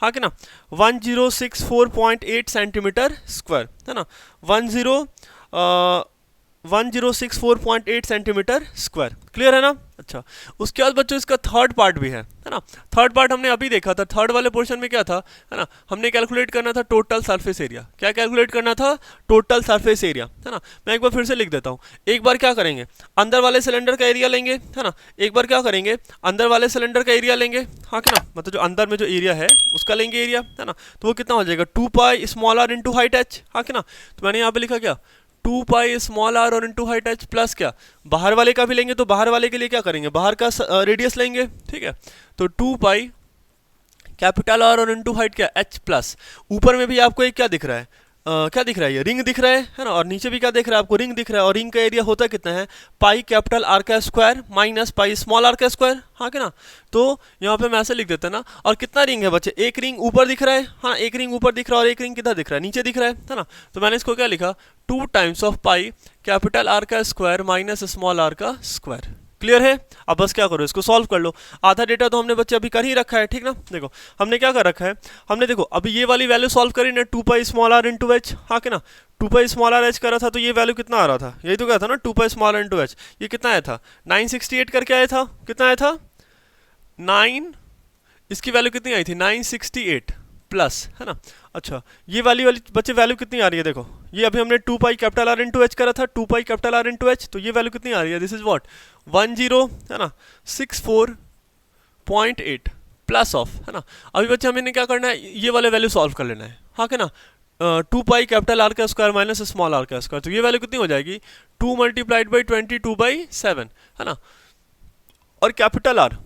Speaker 1: हाँ कि ना, 1064.8 सेंटीमीटर स्क्वायर, है ना, 1064.8 सेंटीमीटर स्क्वायर, क्लियर है ना। अच्छा, उसके बाद बच्चों इसका थर्ड पार्ट भी है ना। थर्ड पार्ट हमने अभी देखा था, थर्ड वाले पोर्शन में क्या था, है ना, हमने कैलकुलेट करना था टोटल सरफेस एरिया। क्या कैलकुलेट करना था? टोटल सरफेस एरिया, है ना। मैं एक बार फिर से लिख देता हूँ। एक बार क्या करेंगे, अंदर वाले सिलेंडर का एरिया लेंगे, है ना। एक बार क्या करेंगे, अंदर वाले सिलेंडर का एरिया लेंगे, हाँ कि ना, मतलब जो अंदर में जो एरिया है उसका लेंगे एरिया, है ना। तो वो कितना हो जाएगा, 2 pi small R into height H, हाँ कि ना। तो मैंने यहाँ पे लिखा क्या, 2 पाई स्मॉल आर और इंटू हाइट एच प्लस क्या, बाहर वाले का भी लेंगे तो बाहर वाले के लिए क्या करेंगे, बाहर का रेडियस लेंगे, ठीक है। तो 2 पाई कैपिटल आर और इंटू हाइट क्या, एच प्लस, ऊपर में भी आपको एक क्या दिख रहा है, क्या दिख रहा है, ये रिंग दिख रहा है ना, और नीचे भी क्या दिख रहा है आपको, रिंग दिख रहा है। और रिंग का एरिया होता कितना है, पाई कैपिटल आर का square minus pi small R का स्क्वायर, हाँ कि ना। तो यहाँ पे मैं ऐसे लिख देता ना। और कितना रिंग है बच्चे, एक रिंग ऊपर दिख रहा है, हाँ एक रिंग ऊपर दिख रहा है और एक रिंग किधर दिख रहा है, नीचे दिख रहा है ना। तो मैंने इसको क्या लिखा, 2 times of pi capital R का स्क्वायर माइनस स्मॉल आर का स्क्वायर, क्लियर है। अब बस क्या करो, इसको सॉल्व कर लो। आधा डेटा तो हमने बच्चे अभी कर ही रखा है, ठीक ना। देखो हमने क्या कर रखा है, हमने देखो अभी ये वाली वैल्यू सॉल्व करी ना, 2 pi small R into H, हाँ कि ना। 2 पाई स्मॉल आर एच करा था तो ये वैल्यू कितना आ रहा था, यही तो क्या था ना, 2 pi small R into H. ये कितना आया था, 968 करके आया था, कितना आया था 9, इसकी वैल्यू कितनी आई थी 968 प्लस, है ना। अच्छा, ये वाली बच्चे वैल्यू कितनी आ रही है, देखो ये अभी हमने 2 पाई कैपिटल आर इंटू एच करा था, 2 पाई कैपिटल आर इंटू एच, तो ये वैल्यू कितनी आ रही है, दिस इज व्हाट 10, है ना, 64.8 प्लस ऑफ, है ना। अभी बच्चे हमें क्या करना है, ये वाले वैल्यू सॉल्व कर लेना है, हाँ कि ना। 2 पाई कैपिटल आर का स्क्वायर माइनस स्मॉल आर का स्क्वायर, तो ये वैल्यू कितनी हो जाएगी, 2 मल्टीप्लाइड बाई 22/7, है ना। और कैपिटल आर,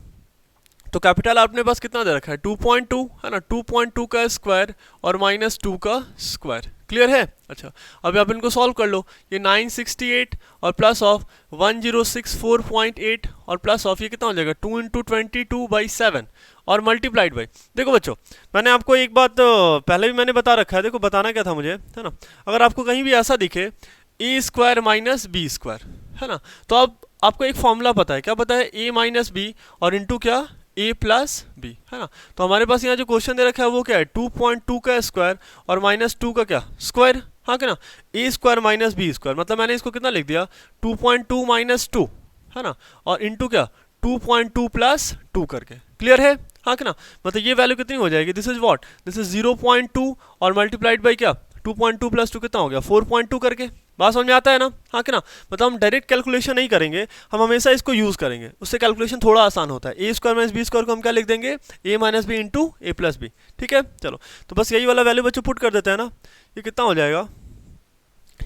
Speaker 1: तो कैपिटल आर अपने पास कितना दे रखा है, 2.2, है ना, 2.2 का स्क्वायर और माइनस 2 का स्क्वायर, क्लियर है। अच्छा, अभी आप इनको सॉल्व कर लो। ये 968 और प्लस ऑफ 1064.8 और प्लस ऑफ ये कितना हो जाएगा, 2 इंटू 22/7 और मल्टीप्लाइड बाई। देखो बच्चों, मैंने आपको एक बात पहले भी मैंने बता रखा है, देखो बताना क्या था मुझे, है ना। अगर आपको कहीं भी ऐसा दिखे ए स्क्वायर माइनस बी स्क्वायर, है ना, तो आपको एक फॉर्मूला पता है, क्या पता है, ए माइनस बी और इंटू क्या, ए प्लस बी, है ना। तो हमारे पास यहाँ जो क्वेश्चन दे रखा है वो क्या है, 2.2 का स्क्वायर और माइनस 2 का क्या स्क्वायर, हाँ क्या ना, ए स्क्वायर माइनस बी स्क्वायर, मतलब मैंने इसको कितना लिख दिया 2.2 माइनस 2, है ना, और इंटू क्या 2.2 प्लस 2 करके, क्लियर है, हाँ क्या ना। मतलब ये वैल्यू कितनी हो जाएगी, this is what, this is 0.2 और मल्टीप्लाइड बाई क्या 2.2 प्लस 2 कितना हो गया 4.2 करके। बात समझ में आता है ना, हाँ कि ना। मतलब हम डायरेक्ट कैलकुलेशन नहीं करेंगे, हम हमेशा इसको यूज़ करेंगे, उससे कैलकुलेशन थोड़ा आसान होता है। ए स्क्वायर माइनस बी स्क्वायर को हम क्या लिख देंगे, ए माइनस बी इंटू ए प्लस बी, ठीक है। चलो, तो बस यही वाला वैल्यू बच्चों पुट कर देते हैं ना। ये कितना हो जाएगा,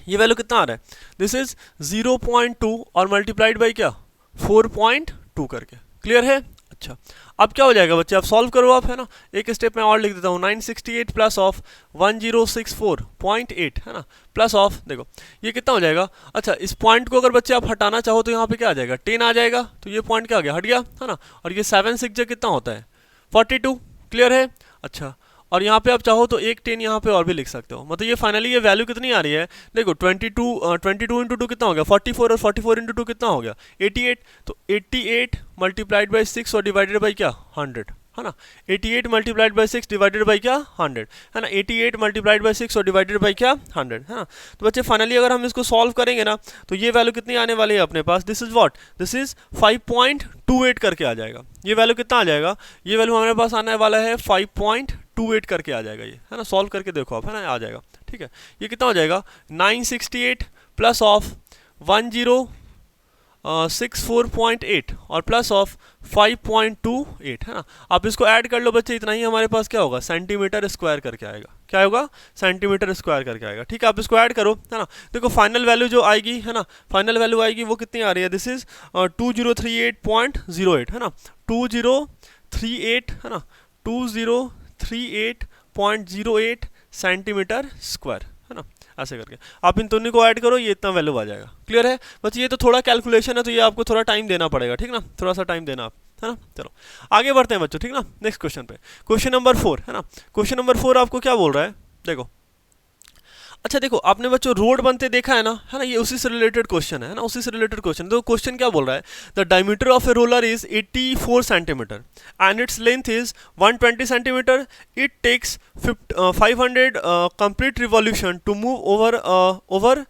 Speaker 1: ये वैल्यू कितना आ रहा है, दिस इज 0.2 और मल्टीप्लाइड बाई क्या 4.2 करके, क्लियर है। अच्छा, अब क्या हो जाएगा बच्चे, आप सॉल्व करो आप, है ना। एक स्टेप में और लिख देता हूँ, 968 प्लस ऑफ 1064.8, है ना, प्लस ऑफ, देखो ये कितना हो जाएगा। अच्छा, इस पॉइंट को अगर बच्चे आप हटाना चाहो तो यहाँ पे क्या आ जाएगा 10 आ जाएगा, तो ये पॉइंट क्या आ गया, हट गया, है ना। और ये 7 6 कितना होता है 42, क्लियर है। अच्छा, और यहाँ पे आप चाहो तो एक 10 यहाँ पे और भी लिख सकते हो। मतलब ये फाइनली ये वैल्यू कितनी आ रही है, देखो 22 इंटू 2 कितना हो गया 44 और 44 इंटू 2 कितना हो गया 88। तो 88 मल्टीप्लाइड बाई 6 और डिवाइडेड बाई क्या 100, है ना। 88 मल्टीप्लाइड बाई 6 डिवाइडेड बाई क्या 100, है ना। 88 मल्टीप्लाइड बाई 6 और डिवाइडेड बाई क्या 100, है ना। तो बच्चे फाइनली अगर हम इसको सॉल्व करेंगे ना तो ये वैल्यू कितनी आने वाली है अपने पास, this is what, this is 5.28 करके आ जाएगा। ये वैल्यू कितना आ जाएगा, ये वैल्यू हमारे पास आने वाला है 5.28 करके आ जाएगा, ये है ना। सॉल्व करके देखो आप, है ना, आ जाएगा, ठीक है। ये कितना हो जाएगा 968 प्लस ऑफ 1064.8 और प्लस ऑफ 5.28, है ना। आप इसको ऐड कर लो बच्चे, इतना ही हमारे पास क्या होगा सेंटीमीटर स्क्वायर करके आएगा, क्या होगा सेंटीमीटर स्क्वायर करके आएगा, ठीक है। आप इसको ऐड करो, है ना। देखो फाइनल वैल्यू जो आएगी, है ना, फाइनल वैल्यू आएगी वो कितनी आ रही है, दिस इज 2038.08, है ना, 2038, है ना, 2038.08 सेंटीमीटर स्क्वायर, है ना। ऐसे करके आप इन दोनों को ऐड करो, ये इतना वैल्यू आ जाएगा, क्लियर है। बस ये तो थोड़ा कैलकुलेशन है, तो ये आपको थोड़ा टाइम देना पड़ेगा, ठीक ना, थोड़ा सा टाइम देना आप, है ना। चलो आगे बढ़ते हैं बच्चों, ठीक ना। नेक्स्ट क्वेश्चन पे, क्वेश्चन नंबर 4, है ना। क्वेश्चन नंबर 4 आपको क्या बोल रहा है, देखो अच्छा देखो, आपने बच्चों रोड बनते देखा है ना, ये उसी से रिलेटेड क्वेश्चन है ना, उसी से रिलेटेड क्वेश्चन। तो क्वेश्चन क्या बोल रहा है, the diameter of a roller is 84 centimetre and its length is 120 centimetre. It takes 500 complete revolution to move over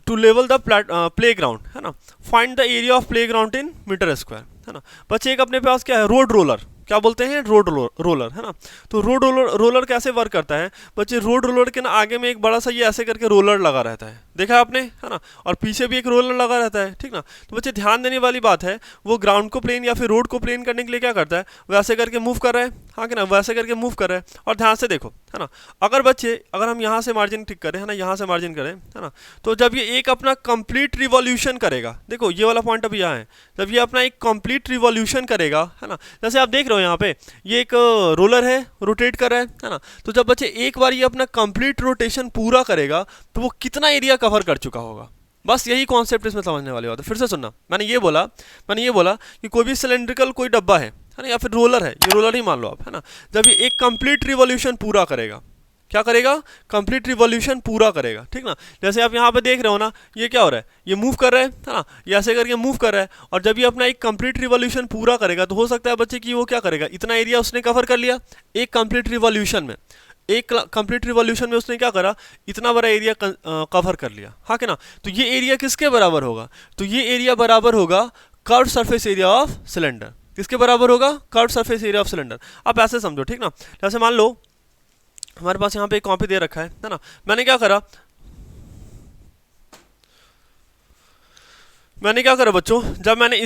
Speaker 1: to level the playground, है ना। Find the area of playground in metre square, है ना। बच्चे एक अपने पास क्या है, road roller, क्या बोलते हैं, रोड रोलर, है ना। तो रोड रोलर कैसे वर्क करता है बच्चे, रोड रोलर के ना आगे में एक बड़ा सा ये ऐसे करके रोलर लगा रहता है, देखा आपने, है ना, और पीछे भी एक रोलर लगा रहता है, ठीक ना। तो बच्चे ध्यान देने वाली बात है, वो ग्राउंड को प्लेन या फिर रोड को प्लेन करने के लिए क्या करता है, वैसे करके मूव कर रहा है, हाँ कि ना, वैसे करके मूव कर रहा है। और ध्यान से देखो, है ना, अगर हम यहाँ से मार्जिन ठीक करें, है ना, यहाँ से मार्जिन करें, है ना, तो जब ये एक अपना कंप्लीट रिवॉल्यूशन करेगा, देखो ये वाला पॉइंट अभी यहाँ है, जब ये अपना एक कंप्लीट रिवॉल्यूशन करेगा, है ना, जैसे आप देख रहे हो यहाँ पे ये एक रोलर है, रोटेट कर रहा है ना। तो जब बच्चे एक बार ये अपना कंप्लीट रोटेशन पूरा करेगा तो वो कितना एरिया कवर कर चुका होगा, बस यही कॉन्सेप्ट इसमें समझने वाली बात है। फिर से सुनना, मैंने ये बोला कि कोई भी सिलेंड्रिकल कोई डब्बा है ना, या फिर रोलर है, ये रोलर ही मान लो आप, है ना, जब ये एक कंप्लीट रिवॉल्यूशन पूरा करेगा, क्या करेगा, कंप्लीट रिवॉल्यूशन पूरा करेगा, ठीक ना। जैसे आप यहाँ पे देख रहे हो ना, ये क्या हो रहा है, ये मूव कर रहा है ना, ये ऐसे करके मूव कर रहा है, और जब ये अपना एक कंप्लीट रिवॉल्यूशन पूरा करेगा तो हो सकता है बच्चे कि वो क्या करेगा, इतना एरिया उसने कवर कर लिया एक कंप्लीट रिवॉल्यूशन में, एक कंप्लीट रिवॉल्यूशन में उसने क्या करा, इतना बड़ा एरिया कवर कर लिया, हाँ कि ना। तो ये एरिया किसके बराबर होगा, तो ये एरिया बराबर होगा curved surface area of cylinder. किसके बराबर होगा, curved surface area of cylinder. आप ऐसे समझो, ठीक ना। जैसे मान लो हमारे पास यहाँ पे एक कॉपी दे रखा है ना, मैंने क्या करा बच्चों, जब मैंने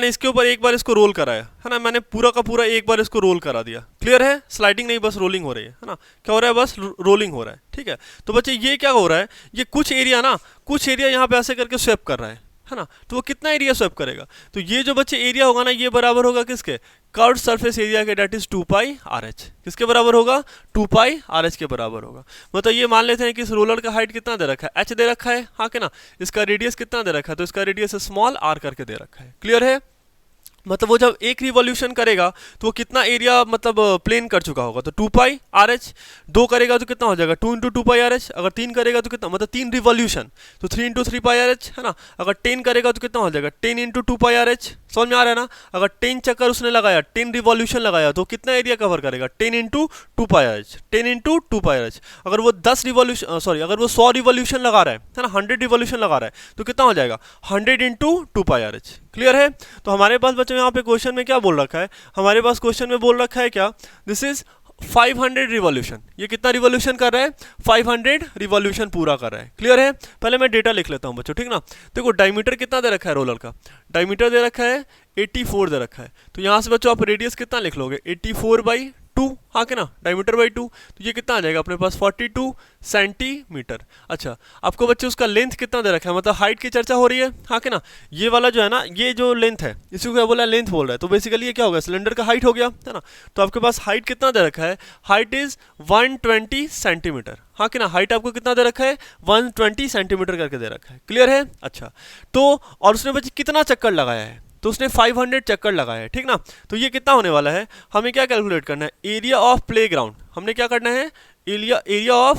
Speaker 1: इसके ऊपर एक बार इसको रोल कराया, है ना, मैंने पूरा का पूरा एक बार इसको रोल करा दिया, क्लियर है, स्लाइडिंग नहीं बस रोलिंग हो रही है ना, क्या हो रहा है, बस रोलिंग हो रहा है, ठीक है। तो बच्चे ये क्या हो रहा है, ये कुछ एरिया यहाँ पे ऐसे करके स्वेप कर रहा है ना, तो वो कितना एरिया स्वेप करेगा, तो ये जो बच्चे एरिया होगा ना, ये बराबर होगा किसके, कर्व्ड सरफेस एरिया के, that is 2 pi R H. किसके बराबर होगा, 2 पाई आर एच के बराबर होगा। मतलब ये मान लेते हैं कि इस रोलर का हाइट कितना दे रखा है, एच दे रखा है, हाँ कि ना, इसका रेडियस कितना दे रखा है, तो इसका रेडियस स्मॉल आर करके दे रखा है, क्लियर है। मतलब वो जब एक रिवॉल्यूशन करेगा तो वो कितना एरिया मतलब प्लेन कर चुका होगा, तो 2 पाई आर एच, 2 करेगा तो कितना हो जाएगा, 2 इंटू 2 पाई आर एच, अगर 3 करेगा तो कितना, मतलब 3 रिवॉल्यूशन, तो 3 इंटू 3 पाई आर एच, है ना। अगर 10 करेगा तो कितना हो जाएगा, 10 इंटू 2 पाई आर एच, समझ में आ रहा है ना। अगर 10 चक्कर उसने लगाया, 10 रिवॉल्यूशन लगाया, तो कितना एरिया कवर करेगा, 10 into 2 pi R H, 10 into 2 pi R H. अगर वो 10 रिवॉल्यूशन अगर वो 100 रिवॉल्यूशन लगा रहा है ना, 100 रिवॉल्यूशन लगा रहा है, तो कितना हो जाएगा, 100 into 2 pi R H, clear है। तो हमारे पास बच्चों यहाँ पे क्वेश्चन में क्या बोल रखा है, हमारे पास क्वेश्चन में बोल रखा है क्या, दिस इज 500 रिवॉल्यूशन। ये कितना रिवॉल्यूशन कर रहा है, 500 रिवॉल्यूशन पूरा कर रहा है, क्लियर है। पहले मैं डेटा लिख लेता हूँ बच्चों, ठीक ना। देखो डायमीटर कितना दे रखा है रोलर का, डायमीटर दे रखा है 84 दे रखा है, तो यहाँ से बच्चों आप रेडियस कितना लिख लोगे, 84/2, हाँ के ना, डायमीटर बाई 2, तो ये कितना आ जाएगा अपने पास 42 सेंटीमीटर। अच्छा, आपको बच्चे उसका लेंथ कितना दे रखा है, मतलब हाइट की चर्चा हो रही है, हाँ के ना। ये वाला जो है ना, ये जो लेंथ है, इसी को क्या बोला, लेंथ बोल रहा है, तो बेसिकली ये क्या होगा, सिलेंडर का हाइट हो गया, है ना। तो आपके पास हाइट कितना दे रखा है, हाइट इज 120 सेंटीमीटर, हाँ कि ना, हाइट आपको कितना दे रखा है, 120 सेंटीमीटर करके दे रखा है, क्लियर है। अच्छा, तो और उसने बच्चे कितना चक्कर लगाया है, तो उसने 500 चक्कर लगाया है, ठीक ना। तो ये कितना होने वाला है, हमें क्या कैलकुलेट करना है, एरिया ऑफ प्लेग्राउंड, हमने क्या करना है, एरिया ऑफ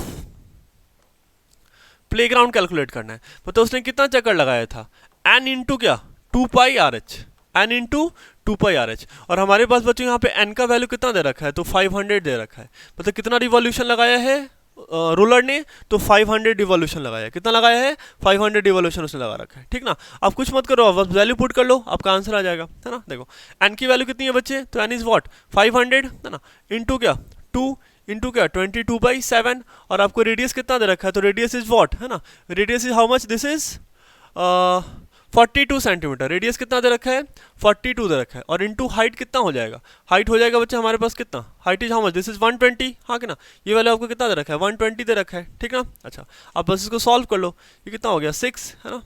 Speaker 1: प्लेग्राउंड कैलकुलेट करना है। मतलब उसने कितना चक्कर लगाया था, एन इंटू क्या, 2 pi R H, N into 2 pi R H. और हमारे पास बच्चों यहाँ पे एन का वैल्यू कितना दे रखा है, तो 500 दे रखा है। मतलब कितना रिवॉल्यूशन लगाया है रोलर ने, तो 500 रिवॉल्यूशन लगाया, कितना लगाया है, 500 रिवॉल्यूशन उसने लगा रखा है, ठीक ना। अब कुछ मत करो, अब वैल्यू पुट कर लो, आपका आंसर आ जाएगा, है ना। देखो एन की वैल्यू कितनी है बच्चे, तो एन इज व्हाट 500, है ना, इंटू क्या 2 इंटू क्या 22/7, और आपको रेडियस कितना दे रखा है, तो रेडियस इज व्हाट, है ना, radius is how much, this is 42 centimetre, radius कितना दे रखा है, 42 दे रखा है, और इंटू हाइट कितना हो जाएगा, हाइट हो जाएगा बच्चे हमारे पास कितना, height is how much, this is 120, हाँ कि ना। ये वाला आपको कितना दे रखा है, 120 दे रखा है, ठीक ना। अच्छा, अब बस इसको सॉल्व कर लो, ये कितना हो गया 6, है ना।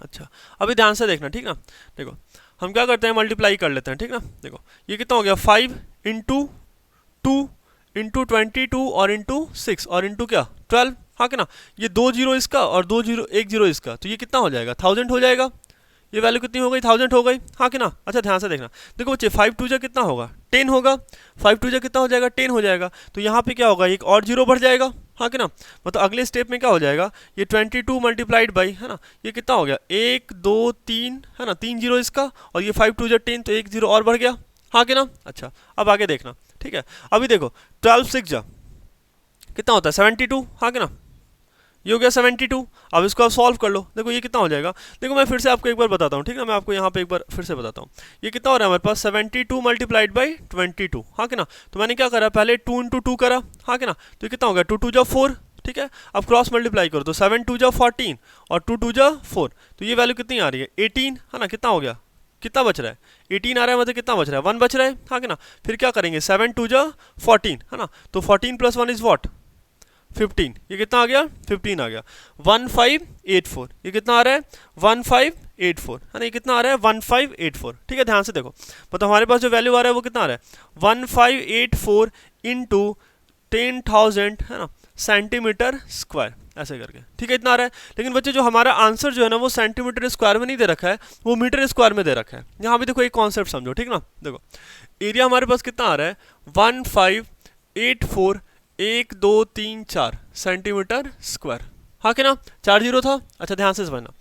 Speaker 1: अच्छा, अभी ध्यान से देखना, ठीक ना। देखो हम क्या करते हैं, मल्टीप्लाई कर लेते हैं, ठीक ना। देखो ये कितना हो गया, 5 इंटू 2 इंटू 22 और इंटू 6 और इंटू क्या 12, हाँ कि ना। ये 2 जीरो इसका और 2 जीरो 1 जीरो इसका, तो ये कितना हो जाएगा 1000 हो जाएगा, ये वैल्यू कितनी हो गई, 1000 हो गई, हाँ कि ना। अच्छा ध्यान से देखना, देखो बच्चे 5 2 जा कितना होगा, 10 होगा, 5 2 जा कितना हो जाएगा, 10 हो जाएगा। तो यहाँ पे क्या होगा, एक और जीरो बढ़ जाएगा, हाँ कि ना। मतलब अगले स्टेप में क्या हो जाएगा, ये 22 मल्टीप्लाइड बाई, है ना, ये कितना हो गया, 1 2 3, है ना, 3 जीरो इसका, और ये 5 2 जा 10, तो एक जीरो और बढ़ गया, हाँ कि ना। अच्छा अब आगे देखना, ठीक है। अभी देखो 12 6 जा कितना होता है, 72, हाँ कि ना, ये हो गया 72। अब इसको आप सॉल्व कर लो, देखो ये कितना हो जाएगा। देखो मैं फिर से आपको एक बार बताता हूँ, ठीक है, मैं आपको यहाँ पे एक बार फिर से बताता हूँ। ये कितना हो रहा है हमारे पास, 72 मल्टीप्लाइड बाई 22, हाँ कि ना। तो मैंने क्या करा, पहले 2 इंटू 2 करा, हाँ कि ना। तो ये कितना हो गया, 2 2 जा 4, ठीक है। अब क्रॉस मल्टीप्लाई करो तो 7 2 जा 14 और 2 2 जा 4, तो ये वैल्यू कितनी आ रही है, 18, है ना। कितना हो गया, कितना बच रहा है, 18 आ रहा है, मतलब कितना बच रहा है, 1 बच रहा है, हाँ कि ना। फिर क्या करेंगे, 7 2 जा 14, है ना। तो 14 प्लस 1 इज वॉट, 15, ये कितना आ गया, 15 आ गया। 1584, ये कितना आ रहा है, 1584, है ना। ये कितना आ रहा है, 1584, ठीक है। ध्यान से देखो, मतलब हमारे पास जो वैल्यू आ रहा है वो कितना आ रहा है, 1584 इंटू 10,000, है ना, सेंटीमीटर स्क्वायर, ऐसे करके, ठीक है, इतना आ रहा है। लेकिन बच्चे जो हमारा आंसर जो है ना वो सेंटीमीटर स्क्वायर में नहीं दे रखा है, वो मीटर स्क्वायर में दे रखा है। यहाँ भी देखो एक कॉन्सेप्ट समझो, ठीक ना। देखो एरिया हमारे पास कितना आ रहा है, 1584 1 2 3 4 सेंटीमीटर स्क्वायर, हाँ कि ना, 4 जीरो था। अच्छा ध्यान से समझना,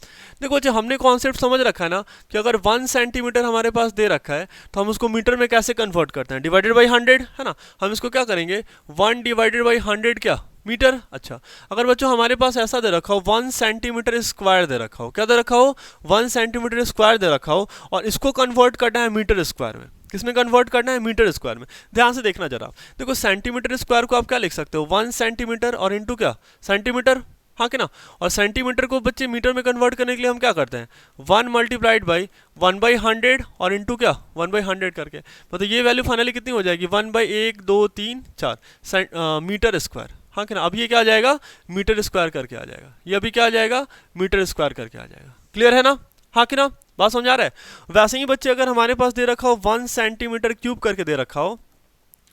Speaker 1: देखो जब हमने कॉन्सेप्ट समझ रखा है ना कि अगर 1 सेंटीमीटर हमारे पास दे रखा है तो हम उसको मीटर में कैसे कन्वर्ट करते हैं, डिवाइडेड बाई 100, है ना। हम इसको क्या करेंगे, 1 डिवाइडेड बाई 100 क्या, मीटर। अच्छा अगर बच्चों हमारे पास ऐसा दे रखा हो 1 सेंटीमीटर स्क्वायर दे रखा हो, क्या दे रखा हो, 1 सेंटीमीटर स्क्वायर दे रखा हो, और इसको कन्वर्ट करना है मीटर स्क्वायर में, किसमें कन्वर्ट करना है, मीटर स्क्वायर में। ध्यान से देखना जरा, देखो सेंटीमीटर स्क्वायर को आप क्या लिख सकते हो, 1 सेंटीमीटर और इंटू क्या, सेंटीमीटर, हाँ कि ना। और सेंटीमीटर को बच्चे मीटर में कन्वर्ट करने के लिए हम क्या करते हैं, 1 मल्टीप्लाइड बाई 1 बाई 100 और इंटू क्या, 1 बाई 100 करके, मतलब ये वैल्यू फाइनली कितनी हो जाएगी, 1 बाई 1 2 3 4 मीटर स्क्वायर, हाँ कि ना। अब ये क्या आ जाएगा, मीटर स्क्वायर करके आ जाएगा, ये अभी क्या आ जाएगा, मीटर स्क्वायर करके आ जाएगा। क्लियर है ना, हाँ कि ना, बात समझ आ रहा है। वैसे ही बच्चे अगर हमारे पास दे रखा हो 1 सेंटीमीटर क्यूब करके दे रखा हो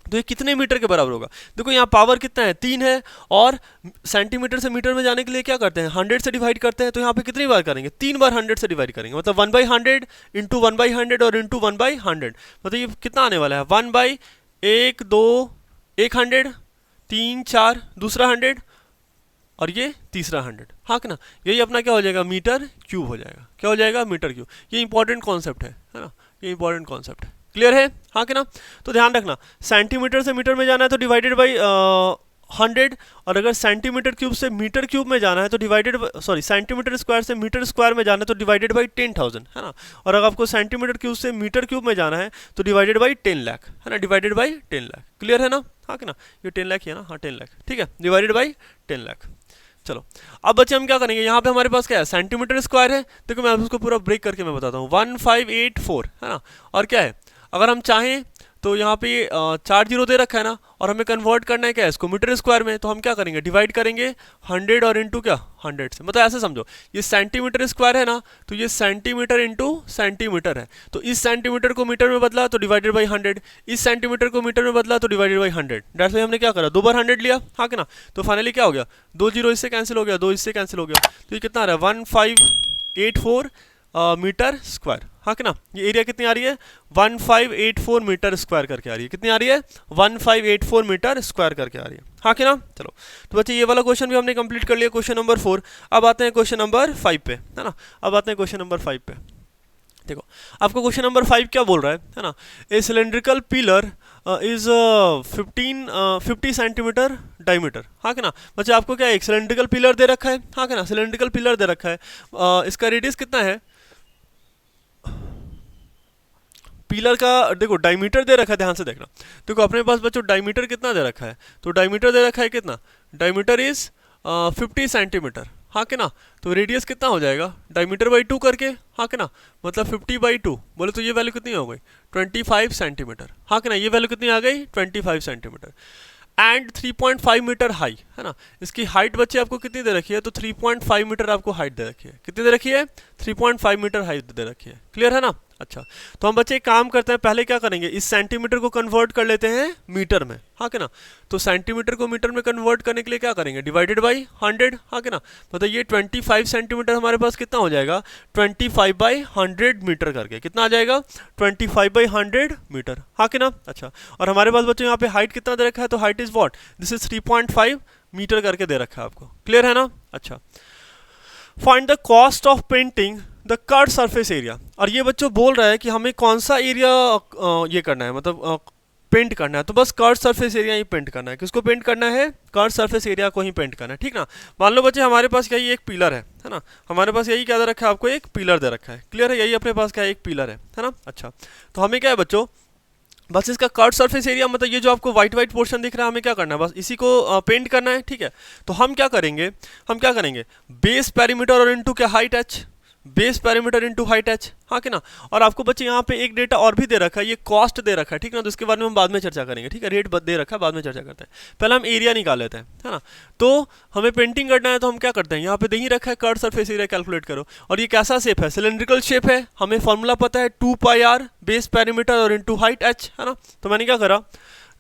Speaker 1: तो ये कितने मीटर के बराबर होगा। देखो यहाँ पावर कितना है, 3 है, और सेंटीमीटर से मीटर में जाने के लिए क्या करते हैं, 100 से डिवाइड करते हैं। तो यहाँ पे कितनी बार करेंगे, 3 बार 100 से डिवाइड करेंगे, मतलब 1 बाई 100 इंटू 1 बाई 100 और इंटू 1 बाई 100, मतलब ये कितना आने वाला है, 1 बाई 1 2 100 3 4 दूसरा 100 और ये तीसरा 100, हाँ कि ना। यही अपना क्या हो जाएगा, मीटर क्यूब हो जाएगा, क्या हो जाएगा, मीटर क्यूब। ये इंपॉर्टेंट कॉन्सेप्ट है ना, ये इंपॉर्टेंट कॉन्सेप्ट है। क्लियर है, हाँ कि ना। तो ध्यान रखना, सेंटीमीटर से मीटर में जाना है तो डिवाइडेड बाई 100, और अगर सेंटीमीटर क्यूब से मीटर क्यूब में जाना है तो डिवाइडेड, सॉरी सेंटीमीटर स्क्वायर से मीटर स्क्वायर में जाना है तो डिवाइडेड बाई 10,000, है ना। और अगर आपको सेंटीमीटर क्यूब से मीटर क्यूब में जाना है तो डिवाइडेड बाई 10 लाख, है ना, डिवाइडेड बाई 10 लाख। क्लियर है ना, हाँ कि ना, ये 10 लाख है ना, हाँ 10 लाख, ठीक है, डिवाइडेड बाई 10 लाख। चलो अब बच्चे हम क्या करेंगे, यहाँ पे हमारे पास क्या है, सेंटीमीटर स्क्वायर है। देखो मैं उसको पूरा ब्रेक करके मैं बताता हूँ, 1584, है ना, और क्या है, अगर हम चाहें तो यहाँ पे 4 जीरो दे रखा है ना, और हमें कन्वर्ट करना है क्या है, इसको मीटर स्क्वायर में। तो हम क्या करेंगे, डिवाइड करेंगे 100 और इंटू क्या, 100 से, मतलब ऐसे समझो, ये सेंटीमीटर स्क्वायर है ना, तो ये सेंटीमीटर इंटू सेंटीमीटर है। तो इस सेंटीमीटर को मीटर में बदला तो डिवाइडेड बाई 100, इस सेंटीमीटर को मीटर में बदला तो डिवाइडेड बाई 100। दैट्स वाई हमने क्या करा, 2 बार 100 लिया, हाँ कि ना। तो फाइनली क्या हो गया, 2 जीरो इससे कैंसिल हो गया, 2 इससे कैंसिल हो गया, तो ये कितना आ रहा है, 1584 मीटर स्क्वायर, हाँ कि ना। ये एरिया कितनी आ रही है, 1584 मीटर स्क्वायर करके आ रही है, कितनी आ रही है, 1584 मीटर स्क्वायर करके आ रही है, हाँ कि ना। चलो तो बच्चे ये वाला क्वेश्चन भी हमने कंप्लीट कर लिया, क्वेश्चन नंबर 4। अब आते हैं क्वेश्चन नंबर 5 पे, है ना। अब आते हैं क्वेश्चन नंबर 5 पे। देखो आपको क्वेश्चन नंबर 5 क्या बोल रहा है ना, ए cylindrical pillar is 50 centimetre diameter, हाँ कि ना। बच्चे आपको क्या है, एक सिलेंड्रिकल पिलर दे रखा है, हाँ कि ना, सिलेंड्रिकल पिलर दे रखा है। इसका रेडियस कितना है, पिलर का देखो डायमीटर दे रखा है, ध्यान से देखना। देखो अपने पास बच्चों डायमीटर कितना दे रखा है, तो डायमीटर दे रखा है कितना, डायमीटर इज 50 सेंटीमीटर, हाँ कि ना। तो रेडियस कितना हो जाएगा, डायमीटर बाई 2 करके, हाँ कि ना, मतलब 50 बाई 2 बोले तो ये वैल्यू कितनी हो गई, 25 सेंटीमीटर, हाँ कि ना। ये वैल्यू कितनी आ गई, 25 सेंटीमीटर एंड 3.5 मीटर हाई, है ना। इसकी हाइट बच्चे आपको कितनी दे रखी है, तो 3.5 मीटर आपको हाइट दे रखी है, कितनी दे रखी है, 3.5 मीटर हाइट दे रखी है। क्लियर है ना। अच्छा, तो हम बच्चे एक काम करते हैं, पहले क्या करेंगे, इस सेंटीमीटर को कन्वर्ट कर लेते हैं मीटर में, हाँ कि ना। तो सेंटीमीटर को मीटर में कन्वर्ट करने के लिए क्या करेंगे, डिवाइडेड बाई 100, हाँ कि ना। मतलब ये 25 सेंटीमीटर हमारे पास कितना हो जाएगा, 25/100 मीटर करके कितना आ जाएगा, 25/100 मीटर, हाँ कि ना। अच्छा, और हमारे पास बच्चों यहाँ पे हाइट कितना दे रखा है, तो height is what, this is 3.5 metre करके दे रखा है आपको, क्लियर है ना। अच्छा, find the cost of painting the curve surface area. और ये बच्चों बोल रहा है कि हमें कौन सा एरिया ये करना है, मतलब पेंट करना है, तो बस कर्व सरफेस एरिया ही पेंट करना है। किसको पेंट करना है, कर्व सरफेस एरिया को ही पेंट करना है, ठीक ना। मान लो बच्चे हमारे पास यही एक पिलर है ना, हमारे पास यही क्या दे रखा है, आपको एक पिलर दे रखा है, क्लियर है, यही अपने पास क्या है, एक पिलर है ना। अच्छा, तो हमें क्या है बच्चों, बस इसका कर्व सरफेस एरिया, मतलब ये जो आपको व्हाइट व्हाइट पोर्शन दिख रहा है, हमें क्या करना है, बस इसी को पेंट करना है, ठीक है। तो हम क्या करेंगे, बेस पेरीमीटर और इनटू क्या, height H, base perimeter into height H, हाँ कि ना। और आपको बच्चे यहाँ पे एक डेटा और भी दे रखा है, ये कॉस्ट दे रखा है, ठीक ना, तो इसके बारे में हम बाद में चर्चा करेंगे, ठीक है। रेट दे रखा है, बाद में चर्चा करते हैं, पहले हम एरिया निकाल लेते हैं, है ना। तो हमें पेंटिंग करना है, तो हम क्या करते हैं, यहाँ पे दे ही रखा है कर्व सरफेस एरिया कैलकुलेट करो। और ये कैसा शेप है, सिलेंड्रिकल शेप है, हमें फॉर्मूला पता है 2πr बेस पेरीमीटर और इनटू हाइट एच, है ना। तो मैंने क्या करा,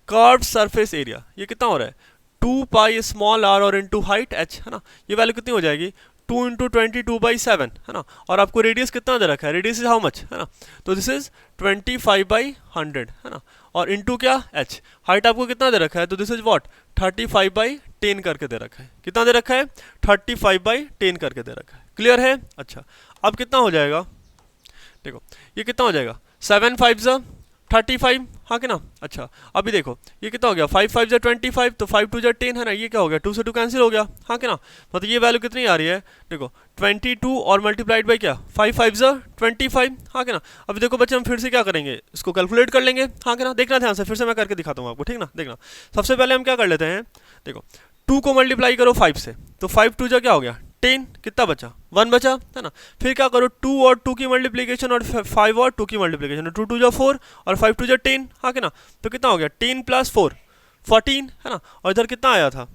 Speaker 1: कर्व सरफेस एरिया ये कितना हो रहा है, 2πr और इनटू हाइट एच, है ना। ये वैल्यू कितनी हो जाएगी, 2 × 22/7, है ना। और आपको रेडियस कितना दे रखा है, रेडियस इज हाउ मच, है ना। तो दिस इज 25/100, है ना। और इनटू क्या, एच, हाइट आपको कितना दे रखा है, तो दिस इज व्हाट, 35/10 करके दे रखा है, कितना दे रखा है, 35/10 करके दे रखा है, क्लियर है। अच्छा, अब कितना हो जाएगा, देखो ये कितना हो जाएगा, 7 5 35, हाँ कि ना। अच्छा, अभी देखो ये कितना हो गया, 5 5 25, तो 5 2 10, है ना। ये क्या हो गया, 2 से 2 कैंसिल हो गया, हाँ कि ना। मतलब ये वैल्यू कितनी आ रही है, देखो 22 और मल्टीप्लाइड बाई क्या, 5 5 25, हाँ कि ना। अभी देखो बच्चे हम फिर से क्या करेंगे, इसको कैलकुलेट कर लेंगे, हाँ कि ना। देखना ध्यान से, फिर से मैं करके दिखाता हूँ आपको, ठीक ना। देखना, सबसे पहले हम क्या कर लेते हैं, देखो 2 को मल्टीप्लाई करो 5 से, तो 5 2 क्या हो गया, 10, कितना बचा, 1 बचा, है ना। फिर क्या करो, 2 और 2 की मल्टीप्लिकेशन और 5 और 2 की मल्टीप्लिकेशन, 2 2 4 और 5 2 10, हाँ कि ना। तो कितना हो गया, 10 + 4 14, है ना। और इधर कितना आया था,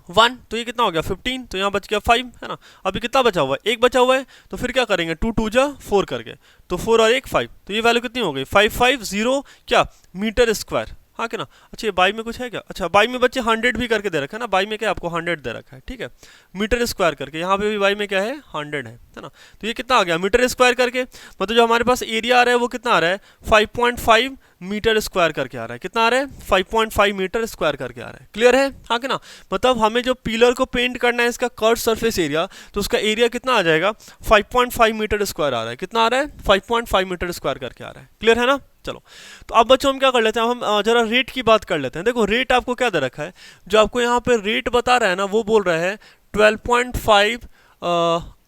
Speaker 1: 1, तो ये कितना हो गया 15, तो यहाँ बच गया 5, है ना। अभी कितना बचा हुआ है, एक बचा हुआ है, तो फिर क्या करेंगे, 2 2 4 करके, तो 4 और 1 5, तो ये वैल्यू कितनी हो गई, 550 क्या मीटर स्क्वायर, हाँ कि ना। अच्छा, ये बाई में कुछ है क्या, अच्छा बाई में बच्चे 100 भी करके दे रखा है ना, बाई में क्या आपको 100 दे रखा है, ठीक है। मीटर स्क्वायर करके, यहाँ पे भी बाई में क्या है, 100 है ना। तो ये कितना आ गया, मीटर स्क्वायर करके, मतलब जो हमारे पास एरिया आ रहा है वो कितना आ रहा है, 5.5 मीटर स्क्वायर करके आ रहा है, कितना आ रहा है, 5.5 मीटर स्क्वायर करके आ रहा है, क्लियर है, हाँ कि ना। मतलब हमें जो पिलर को पेंट करना है, इसका कर्व सरफेस एरिया, तो उसका एरिया कितना आ जाएगा, 5.5 मीटर स्क्वायर आ रहा है, कितना आ रहा है, 5.5 मीटर स्क्वायर करके आ रहा है, क्लियर है ना। चलो, तो अब बच्चों हम क्या कर लेते हैं, हम जरा रेट की बात कर लेते हैं। देखो रेट आपको क्या दे रखा है, जो आपको यहाँ पे रेट बता रहा है ना, वो बोल रहा है 12.5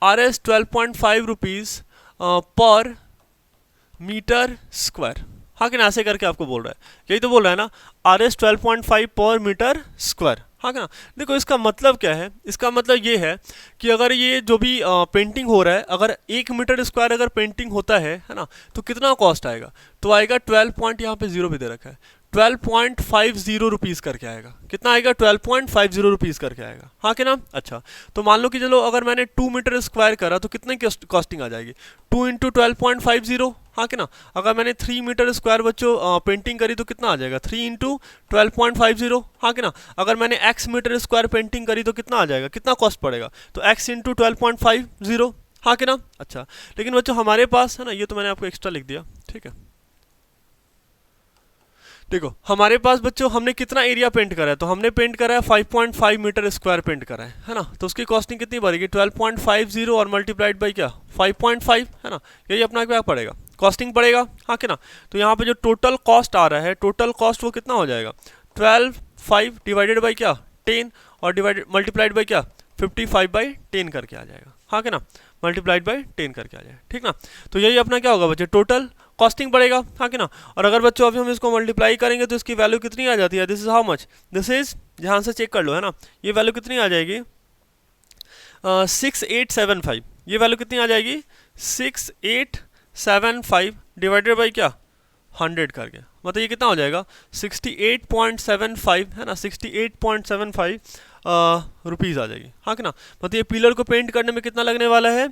Speaker 1: RS 12.5 रुपीज़ पर मीटर स्क्वायर, हाँ कि ना, ऐसे करके आपको बोल रहा है, यही तो बोल रहा है ना, RS 12.5 पर मीटर स्क्वायर, हाँ कि ना। देखो इसका मतलब क्या है, इसका मतलब ये है कि अगर ये जो भी पेंटिंग हो रहा है, अगर 1 मीटर स्क्वायर अगर पेंटिंग होता है ना, तो कितना कॉस्ट आएगा, तो आएगा 12 पॉइंट, यहाँ पे 0 भी दे रखा है, 12.50 रुपीज़ करके आएगा, कितना आएगा, 12.50 रुपीज़ करके आएगा, हाँ कि ना। अच्छा, तो मान लो कि चलो अगर मैंने 2 मीटर स्क्वायर करा, तो कितने की कॉस्टिंग आ जाएगी, 2 × 12.50, हाँ कि ना। अगर मैंने 3 मीटर स्क्वायर बच्चों पेंटिंग करी, तो कितना आ जाएगा, 3 × 12.50, हाँ कि ना। अगर मैंने x मीटर स्क्वायर पेंटिंग करी, तो कितना आ जाएगा, कितना कॉस्ट पड़ेगा, तो x × 12.50, हाँ कि ना। अच्छा, लेकिन बच्चों हमारे पास है ना, ये तो मैंने आपको एक्स्ट्रा लिख दिया, ठीक है। देखो हमारे पास बच्चों हमने कितना एरिया पेंट करा है, तो हमने पेंट करा है 5.5 मीटर स्क्वायर पेंट करा है ना। तो उसकी कॉस्टिंग कितनी पड़ेगी, 12.50 और मल्टीप्लाइड बाई क्या, 5.5, है ना। यही अपना क्या पड़ेगा, कॉस्टिंग पड़ेगा, हाँ कि ना। तो यहाँ पे जो टोटल कॉस्ट आ रहा है, टोटल कॉस्ट वो कितना हो जाएगा, 12.5 डिवाइडेड बाई क्या, 10 और डिवाइडेड मल्टीप्लाइड बाई क्या, 55/10 करके आ जाएगा, हाँ कि ना, मल्टीप्लाइड बाई 10 करके आ जाएगा, ठीक ना। तो यही अपना क्या होगा बच्चे, टोटल कॉस्टिंग पड़ेगा, हाँ कि ना। और अगर बच्चों अभी हम इसको मल्टीप्लाई करेंगे, तो इसकी वैल्यू कितनी आ जाती है, this is how much, this is, ध्यान से चेक कर लो, है ना। ये वैल्यू कितनी आ जाएगी, 6875, ये वैल्यू कितनी आ जाएगी, 6875 डिवाइडेड बाई क्या, 100 करके, मतलब ये कितना हो जाएगा 68.75 है ना, 68.75 रुपीज़ आ जाएगी, हाँ कि ना। मतलब ये पिलर को पेंट करने में कितना लगने वाला है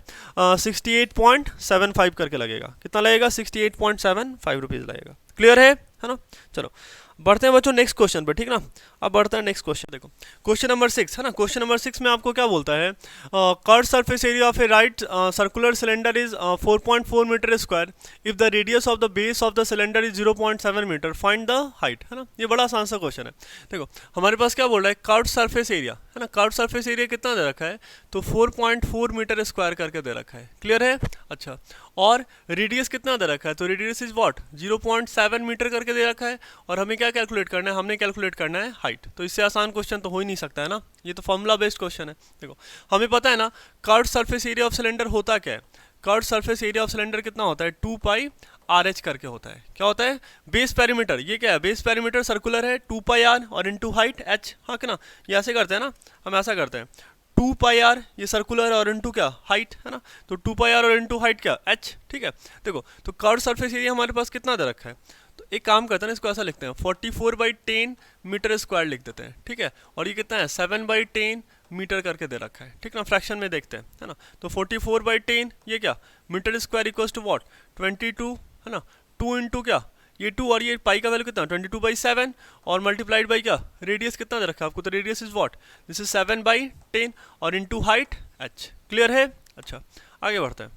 Speaker 1: 68.75 करके लगेगा, कितना लगेगा 68.75 रुपीज़ लगेगा। क्लियर है ना। चलो बढ़ते हैं बच्चों नेक्स्ट क्वेश्चन पर, ठीक ना। अब बढ़ते हैं नेक्स्ट क्वेश्चन, देखो क्वेश्चन नंबर 6 है ना। क्वेश्चन नंबर 6 में आपको क्या बोलता है, curve surface area of a right circular cylinder is 4.4 metre square if the radius of the base of the cylinder is 0.7 metre, find the height, है ना। ये बड़ा आसान सा क्वेश्चन है। देखो हमारे पास क्या बोल रहा है, कर्व सरफेस एरिया है ना, कर्व सरफेस एरिया कितना दे रखा है, तो 4.4 मीटर स्क्वायर करके दे रखा है। क्लियर है। अच्छा, और रेडियस कितना दे रखा है, तो रेडियस इज व्हाट 0.7 मीटर करके दे रखा है। और हमें क्या कैलकुलेट करना है, हमने कैलकुलेट करना है हाइट। तो इससे आसान क्वेश्चन तो हो ही नहीं सकता है ना, ये तो फॉर्मूला बेस्ड क्वेश्चन है। देखो हमें पता है ना curved surface area of cylinder होता क्या है, curved surface area of cylinder कितना होता है 2 पाई आर एच करके होता है। क्या होता है, बेस पेरीमीटर, ये क्या है बेस पेरीमीटर सर्कुलर है 2 पाई आर और इनटू हाइट एच, हाँ कि ना। ये ऐसे करते हैं ना, हम ऐसा करते हैं 2 पाई आर ये सर्कुलर और इनटू क्या हाइट, है ना। तो 2 पाई आर और इनटू हाइट क्या एच, ठीक है। देखो तो कर्व सरफेस एरिया हमारे पास कितना दे रखा है, तो एक काम करते हैं ना, इसको ऐसा लिखते हैं 44/10 मीटर स्क्वायर लिख देते हैं, ठीक है। और ये कितना है 7/10 मीटर करके दे रखा है, ठीक ना। फ्रैक्शन में देखते हैं, है ना। तो 44/10 ये क्या metre square equals to what 22, है ना। 2 इंटू क्या ये 2 और ये पाई का वैल्यू कितना 22/7 और मल्टीप्लाइड बाई क्या रेडियस कितना दे रखा है आपको, तो radius is what this is 7/10 और इनटू हाइट h। क्लियर है। अच्छा आगे बढ़ते हैं,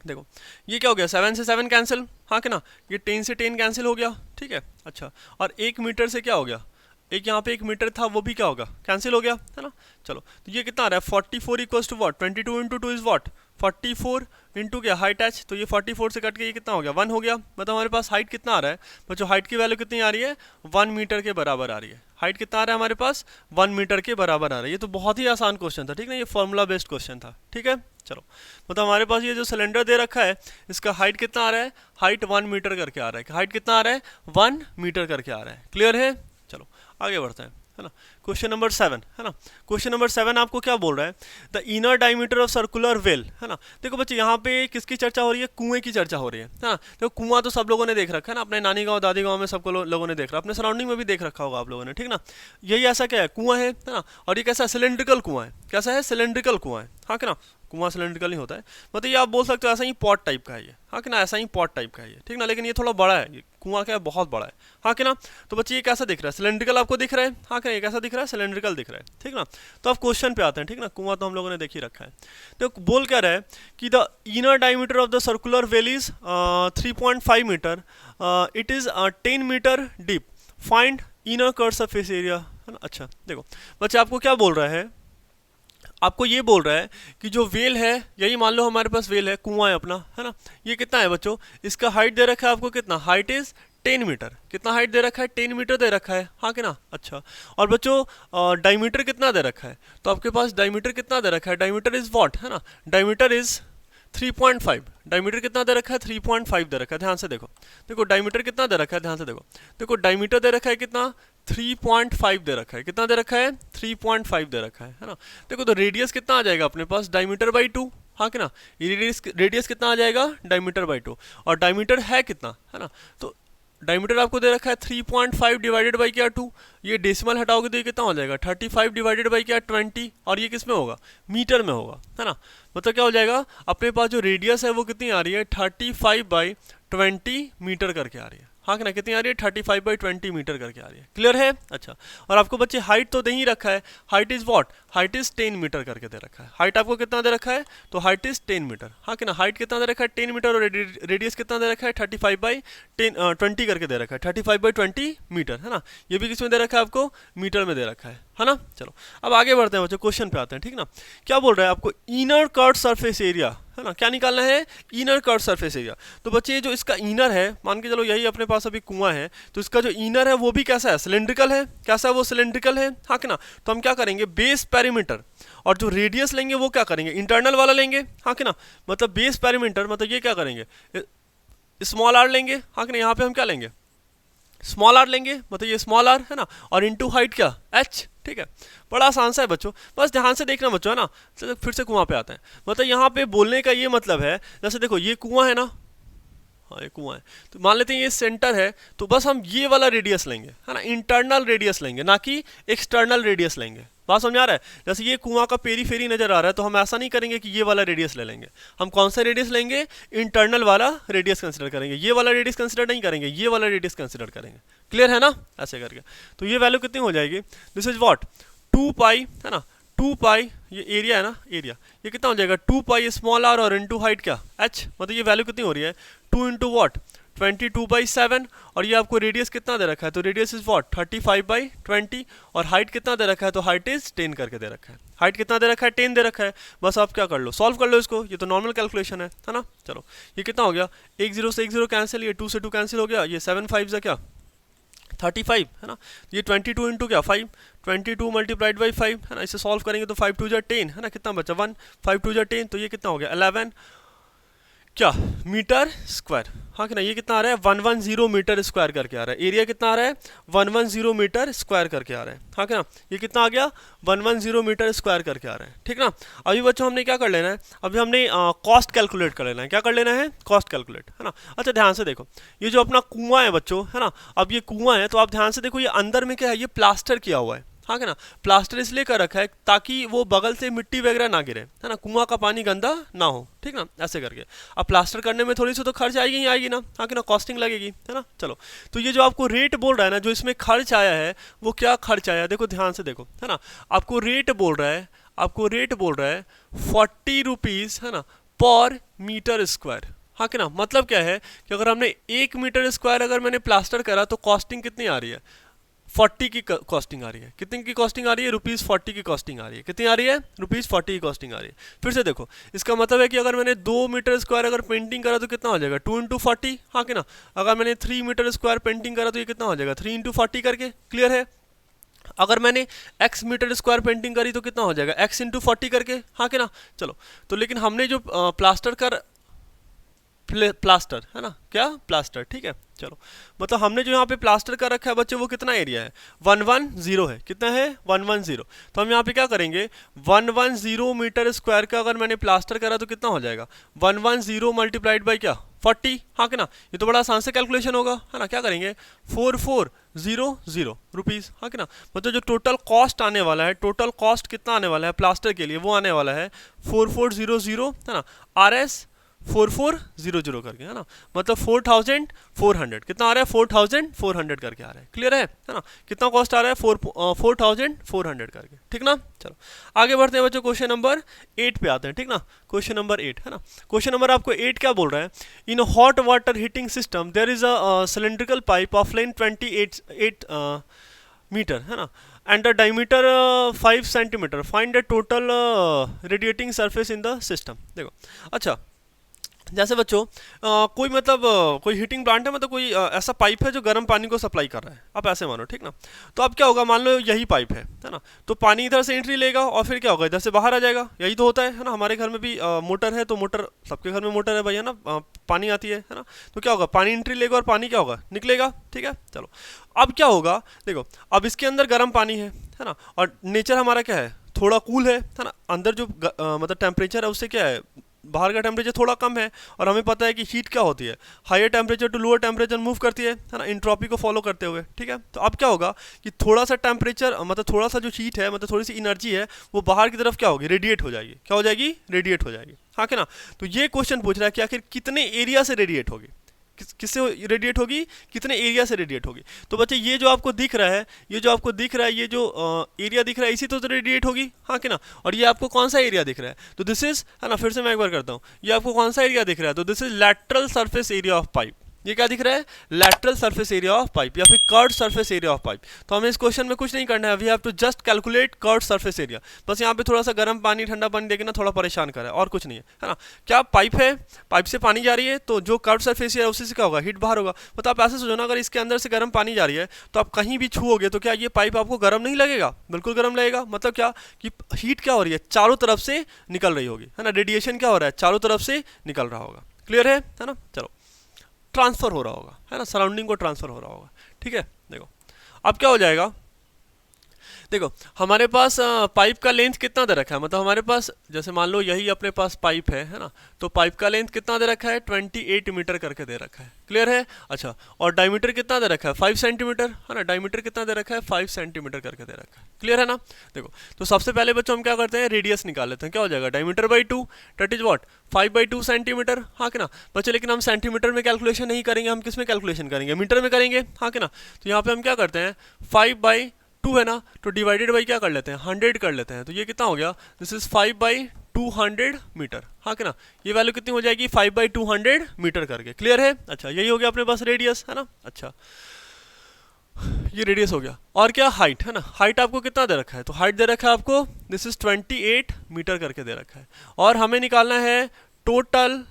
Speaker 1: देखो ये क्या हो गया 7 से 7 कैंसिल, हाँ कि ना। ये 10 से 10 कैंसिल हो गया, ठीक है। अच्छा और 1 मीटर से क्या हो गया, एक यहाँ पे 1 मीटर था वो भी क्या होगा कैंसिल हो गया, है ना। चलो तो ये कितना आ रहा है 44 equals to what 22 into 2 is what 44 into क्या हाइट एच, तो ये 44 से कट के ये कितना हो गया 1 हो गया। मतलब हमारे पास हाइट कितना आ रहा है बच्चों, हाइट की वैल्यू कितनी आ रही है 1 मीटर के बराबर आ रही है। हाइट कितना आ रहा है हमारे पास 1 मीटर के बराबर आ रहा है। ये तो बहुत ही आसान क्वेश्चन था, ठीक ना, ये फॉर्मूला बेस्ड क्वेश्चन था, ठीक है। चलो मतलब हमारे पास ये जो सिलेंडर दे रखा है इसका हाइट कितना आ रहा है, हाइट 1 मीटर करके आ रहा है। हाइट कितना आ रहा है 1 मीटर करके आ रहा है। क्लियर है। चलो आगे बढ़ते हैं, है ना। क्वेश्चन नंबर 7 है ना। क्वेश्चन नंबर 7 आपको क्या बोल रहा है, the inner diameter of circular well, है ना। देखो बच्चे यहाँ पे किसकी चर्चा हो रही है, कुएं की चर्चा हो रही है ना। देखो कुआं तो सब लोगों ने देख रखा है ना, अपने नानी गांव दादी गांव में सबको लोगों ने देख रखा, अपने सराउंडिंग में भी देख रखा होगा आप लोगों ने, ठीक ना। यही ऐसा क्या है कुआं है ना। और ये कैसा सिलेंड्रिकल कुआं है, कैसा है सिलेंड्रिकल कुआं है, हाँ कि ना। कुआं सिलेंड्रिकल ही होता है, मतलब ये आप बोल सकते हो ऐसा ही पॉट टाइप का है ये, हाँ कि ना, ऐसा ही पॉट टाइप का है ये, ठीक ना। लेकिन ये थोड़ा बड़ा है, ये कुआं क्या है बहुत बड़ा है, हाँ कि ना। तो बच्चे ये कैसा दिख रहा है सिलेंड्रिकल आपको दिख रहा है, हाँ कि ना, ये कैसा दिख रहा है सिलेंड्रिकल दिख रहा है, ठीक ना। तो आप क्वेश्चन पे आते हैं, ठीक ना। कुआं तो हम लोगों ने देख ही रखा है। तो बोल क्या रहा है कि the inner diameter of the circular well is 3.5 metre, it is 10 metre deep, find inner curve surface area, है ना। अच्छा देखो बच्चे आपको क्या बोल रहा है, आपको ये बोल रहा है कि जो वेल है, यही मान लो हमारे पास वेल है, कुआं है अपना, है ना। ये कितना है बच्चों, इसका हाइट दे रखा है आपको कितना, हाइट इज 10 मीटर, कितना हाइट दे रखा है 10 मीटर दे रखा है, हाँ कि ना। अच्छा और बच्चों डायमीटर कितना दे रखा है, तो आपके पास डायमीटर कितना दे रखा है, डायमीटर इज व्हाट, है ना। डायमीटर इज 3.5, डायमीटर कितना दे रखा है 3.5 दे रखा है, ध्यान से देखो। देखो डायमीटर कितना दे रखा है, ध्यान से देखो। देखो डायमीटर दे रखा है कितना 3.5 दे रखा है, कितना दे रखा है 3.5 दे रखा है ना। देखो तो रेडियस कितना आ जाएगा अपने पास डायमीटर बाई 2, हाँ कि ना। रेडियस कितना आ जाएगा डायमीटर बाई 2, और डायमीटर है कितना, है ना। तो डायमीटर आपको दे रखा है 3.5 डिवाइडेड बाई क्या 2, ये डेसिमल हटाओगे तो ये कितना हो जाएगा 35 डिवाइडेड बाई क्या 20, और ये किस में होगा मीटर में होगा, है ना। मतलब क्या हो जाएगा अपने पास जो रेडियस है वो कितनी आ रही है 35/20 मीटर करके आ रही है, हाँ कि ना। कितनी आ रही है 35/20 मीटर करके आ रही है। क्लियर है। अच्छा और आपको बच्चे हाइट तो नहीं रखा है, height is what, height is 10 metre करके दे रखा है। हाइट आपको कितना दे रखा है, तो हाइट इज 10 मीटर, हाँ कि ना। हाइट कितना दे रखा है 10 मीटर, और रेडियस कितना दे रखा है 35/20 करके दे रखा है, 35/20 मीटर, है ना। ये भी किसमें दे रखा है आपको मीटर में दे रखा है ना। चलो अब आगे बढ़ते हैं बच्चों, क्वेश्चन पे आते हैं, ठीक ना। क्या बोल रहा है आपको इनर कर्व सरफेस एरिया, है ना। क्या निकालना है इनर कर्व सरफेस एरिया। तो बच्चे जो इसका इनर है, मान के चलो यही अपने पास अभी कुआं है, तो इसका जो इनर है वो भी कैसा है सिलेंड्रिकल है, कैसा है वो सिलेंड्रिकल है, हाँ कि ना। तो हम क्या करेंगे बेस पेरीमीटर, और जो रेडियस लेंगे वो क्या करेंगे इंटरनल वाला लेंगे, हाँ कि ना। मतलब बेस पेरीमीटर मतलब ये क्या करेंगे स्मॉल आर लेंगे, हाँ कि ना। यहाँ पे हम क्या लेंगे स्मॉल आर लेंगे, मतलब ये स्मॉल आर है ना, और इनटू हाइट क्या एच, ठीक है। बड़ा आसान सा है बच्चों, बस ध्यान से देखना बच्चों, है ना। चलो फिर से कुआं पे आते हैं। मतलब यहाँ पे बोलने का ये मतलब है, जैसे देखो ये कुआं है ना, हाँ ये कुआं है, तो मान लेते हैं ये सेंटर है, तो बस हम ये वाला रेडियस लेंगे, है ना, इंटरनल रेडियस लेंगे, ना कि एक्सटर्नल रेडियस लेंगे। बात समझ आ रहा है? जैसे ये कुआं का पेरीफेरी नजर आ रहा है, तो हम ऐसा नहीं करेंगे कि ये वाला रेडियस ले लेंगे, हम कौन सा रेडियस लेंगे, इंटरनल वाला रेडियस कंसिडर करेंगे, ये वाला रेडियस कंसिडर नहीं करेंगे, ये वाला रेडियस कंसिडर करेंगे। क्लियर है ना? ऐसे करके तो ये वैल्यू कितनी हो जाएगी, दिस इज व्हाट 2 पाई, है ना, 2 पाई, ये एरिया है ना, एरिया ये कितना हो जाएगा 2 पाई स्मॉल आर और इनटू हाइट क्या h, मतलब ये वैल्यू कितनी हो रही है 2 इंटू वॉट 22/7, और ये आपको रेडियस कितना दे रखा है, तो रेडियस इज व्हाट 35/20, और हाइट कितना दे रखा है, तो हाइट इज 10 करके दे रखा है, हाइट कितना दे रखा है 10 दे रखा है। बस आप क्या कर लो, सॉल्व कर लो इसको, ये तो नॉर्मल कैलकुलेशन है ना। चलो ये कितना हो गया, 1 0 से 1 0 कैंसिल, ये 2 से 2 कैंसिल हो गया, ये 7 5 से क्या 35, है ना, ये 22 इंटू क्या 5, 22 मल्टीप्लाइड बाई 5, है ना, इसे सॉल्व करेंगे तो 5 2 जा 10, है ना, कितना बचा 1, 5 2 जा 10, तो ये कितना हो गया 11 क्या मीटर स्क्वायर, हाँ कि ना, ये कितना आ रहा है 110 मीटर स्क्वायर करके आ रहा है, एरिया कितना आ रहा है 110 मीटर स्क्वायर करके आ रहा है, हाँ कि ना, ये कितना आ गया 110 मीटर स्क्वायर करके आ रहा है, ठीक ना। अभी बच्चों हमने क्या कर लेना है, अभी हमने कॉस्ट कैलकुलेट कर लेना है, क्या कर लेना है कॉस्ट कैलकुलेट, है ना। अच्छा ध्यान से देखो, ये जो अपना कुआं है बच्चों, है ना, अब ये कुआं है तो आप ध्यान से देखो, ये अंदर में क्या है, ये प्लास्टर किया हुआ है, हाँ कि ना, प्लास्टर इसलिए कर रखा है ताकि वो बगल से मिट्टी वगैरह ना गिरे, है ना, कुआं का पानी गंदा ना हो, ठीक ना, ऐसे करके। अब प्लास्टर करने में थोड़ी सी तो खर्च आएगी ही आएगी ना, हाँ कि ना, कॉस्टिंग लगेगी, है ना। चलो तो ये जो आपको रेट बोल रहा है ना, जो इसमें खर्च आया है वो क्या खर्च आया है, देखो ध्यान से देखो, है ना, आपको रेट बोल रहा है, आपको रेट बोल रहा है 40 रुपीज़, है ना, पर मीटर स्क्वायर, हाँ कि ना, मतलब क्या है कि अगर हमने 1 मीटर स्क्वायर अगर मैंने प्लास्टर करा तो कॉस्टिंग कितनी आ रही है 40 की कॉस्टिंग आ रही है, कितने की कॉस्टिंग आ रही है ₹40 की कॉस्टिंग आ रही है, कितनी आ रही है ₹40 की कॉस्टिंग आ रही है। फिर से देखो, इसका मतलब है कि अगर मैंने 2 मीटर स्क्वायर अगर पेंटिंग करा तो कितना हो जाएगा 2 इंटू 40, हाँ कि ना, अगर मैंने 3 मीटर स्क्वायर पेंटिंग करा तो ये कितना हो जाएगा 3 इंटू 40 करके, क्लियर है। अगर मैंने x मीटर स्क्वायर पेंटिंग करी तो कितना हो जाएगा x इंटू 40 करके, हाँ कि ना। चलो तो लेकिन हमने जो प्लास्टर कर प्लास्टर, है ना, क्या प्लास्टर, ठीक है। चलो मतलब हमने जो यहाँ पे प्लास्टर कर रखा है बच्चे, वो कितना एरिया है 110 है, कितना है 110, तो हम यहाँ पे क्या करेंगे 110 मीटर स्क्वायर का अगर मैंने प्लास्टर करा तो कितना हो जाएगा 110 मल्टीप्लाइड बाई क्या 40, हाँ कि ना, ये तो बड़ा आसान से कैलकुलेशन होगा, है ना। क्या करेंगे 4400 रुपीज़, हाँ कि ना, मतलब जो टोटल कॉस्ट आने वाला है, टोटल कॉस्ट कितना आने वाला है प्लास्टर के लिए, वो आने वाला है 4400, है ना, RS 4400 करके, है ना, मतलब 4400, कितना आ रहा है 4400 करके आ रहा है, क्लियर है ना, कितना कॉस्ट आ रहा है 4400 करके, ठीक ना। चलो आगे बढ़ते हैं बच्चों, क्वेश्चन नंबर 8 पे आते हैं, ठीक ना। क्वेश्चन नंबर 8, है ना, क्वेश्चन नंबर आपको 8 क्या बोल रहा है, in hot water heating system there is a cylindrical pipe of length 28 metre, है ना, and the diameter 5 centimetre, find the total radiating surface in the system. देखो अच्छा, जैसे बच्चों कोई मतलब कोई हीटिंग प्लांट है, मतलब कोई ऐसा पाइप है जो गर्म पानी को सप्लाई कर रहा है, आप ऐसे मानो, ठीक ना। तो अब क्या होगा, मान लो यही पाइप है ना, तो पानी इधर से एंट्री लेगा और फिर क्या होगा इधर से बाहर आ जाएगा, यही तो होता है ना। हमारे घर में भी मोटर है, तो मोटर सबके घर में मोटर है भाई, है ना, पानी आती है ना, तो क्या होगा पानी एंट्री लेगा और पानी क्या होगा निकलेगा, ठीक है। चलो अब क्या होगा, देखो अब इसके अंदर गर्म पानी है ना, और नेचर हमारा क्या है थोड़ा कूल है ना, अंदर जो मतलब टेम्परेचर है उससे क्या है बाहर का टेम्परेचर थोड़ा कम है, और हमें पता है कि हीट क्या होती है higher temperature to lower temperature move करती है ना, इंट्रोपी को फॉलो करते हुए, ठीक है। तो अब क्या होगा कि थोड़ा सा टेम्परेचर मतलब थोड़ा सा जो हीट है, मतलब थोड़ी सी एनर्जी है, वो बाहर की तरफ क्या होगी रेडिएट हो जाएगी, क्या हो जाएगी रेडिएट हो जाएगी, हाँ कि ना। तो ये क्वेश्चन पूछ रहा है कि आखिर कितने एरिया से रेडिएट होगी, किससे रेडिएट होगी, कितने एरिया से रेडिएट होगी। तो बच्चे ये जो आपको दिख रहा है, ये जो आपको दिख रहा है, ये जो एरिया दिख रहा है, इसी तो रेडिएट होगी, हाँ कि ना। और ये आपको कौन सा एरिया दिख रहा है, तो दिस इज, है ना, फिर से मैं एक बार करता हूँ, ये आपको कौन सा एरिया दिख रहा है, तो this is lateral surface area of pipe. ये क्या दिख रहा है lateral surface area of pipe या फिर curved surface area of pipe. तो हमें इस क्वेश्चन में कुछ नहीं करना है, we have to just calculate curved surface area. बस यहाँ पे थोड़ा सा गर्म पानी ठंडा पानी देके ना थोड़ा परेशान कर रहा है और कुछ नहीं है ना। क्या पाइप है, पाइप से पानी जा रही है, तो जो कर्व्ड सरफेस एरिया उसी से क्या होगा हीट बाहर होगा। मतलब आप ऐसे सोचो ना, अगर इसके अंदर से गर्म पानी जा रही है तो आप कहीं भी छूओगे तो क्या ये पाइप आपको गर्म नहीं लगेगा, बिल्कुल गर्म लगेगा। मतलब क्या कि हीट क्या हो रही है चारों तरफ से निकल रही होगी, है ना, रेडिएशन क्या हो रहा है चारों तरफ से निकल रहा होगा, क्लियर है ना। चलो ट्रांसफर हो रहा होगा, है ना, सराउंडिंग को ट्रांसफर हो रहा होगा, ठीक है। देखो अब क्या हो जाएगा, देखो हमारे पास पाइप का लेंथ कितना दे रखा है, मतलब हमारे पास जैसे मान लो यही अपने पास पाइप है ना, तो पाइप का लेंथ कितना दे रखा है 28 मीटर करके दे रखा है, क्लियर है। अच्छा, और डायमीटर कितना दे रखा है 5 सेंटीमीटर, है ना, डायमीटर कितना दे रखा है 5 सेंटीमीटर करके दे रखा है, क्लियर है ना। देखो तो सबसे पहले बच्चों हम क्या करते हैं, रेडियस निकाल लेते हैं, क्या हो जाएगा diameter by 2 that is what 5/2 centimetre, हाँ कि ना बच्चे। लेकिन हम सेंटीमीटर में कैलकुलेशन नहीं करेंगे, हम किस में कैलकुलेशन करेंगे, मीटर में करेंगे, हाँ कि ना। तो यहाँ पे हम क्या करते हैं 5/2 है ना, तो डिवाइडेड बाई क्या कर लेते हैं 100 कर लेते हैं, तो ये कितना हो गया, दिस इज 5/200 मीटर, हाँ कि ना। ये वैल्यू कितनी हो जाएगी 5/200 मीटर करके, क्लियर है। अच्छा, यही हो गया अपने पास रेडियस, है ना। अच्छा, ये रेडियस हो गया। और क्या हाइट, है ना, हाइट आपको कितना दे रखा है, तो हाइट दे रखा है आपको दिस इज 28 मीटर करके दे रखा है। और हमें निकालना है टोटल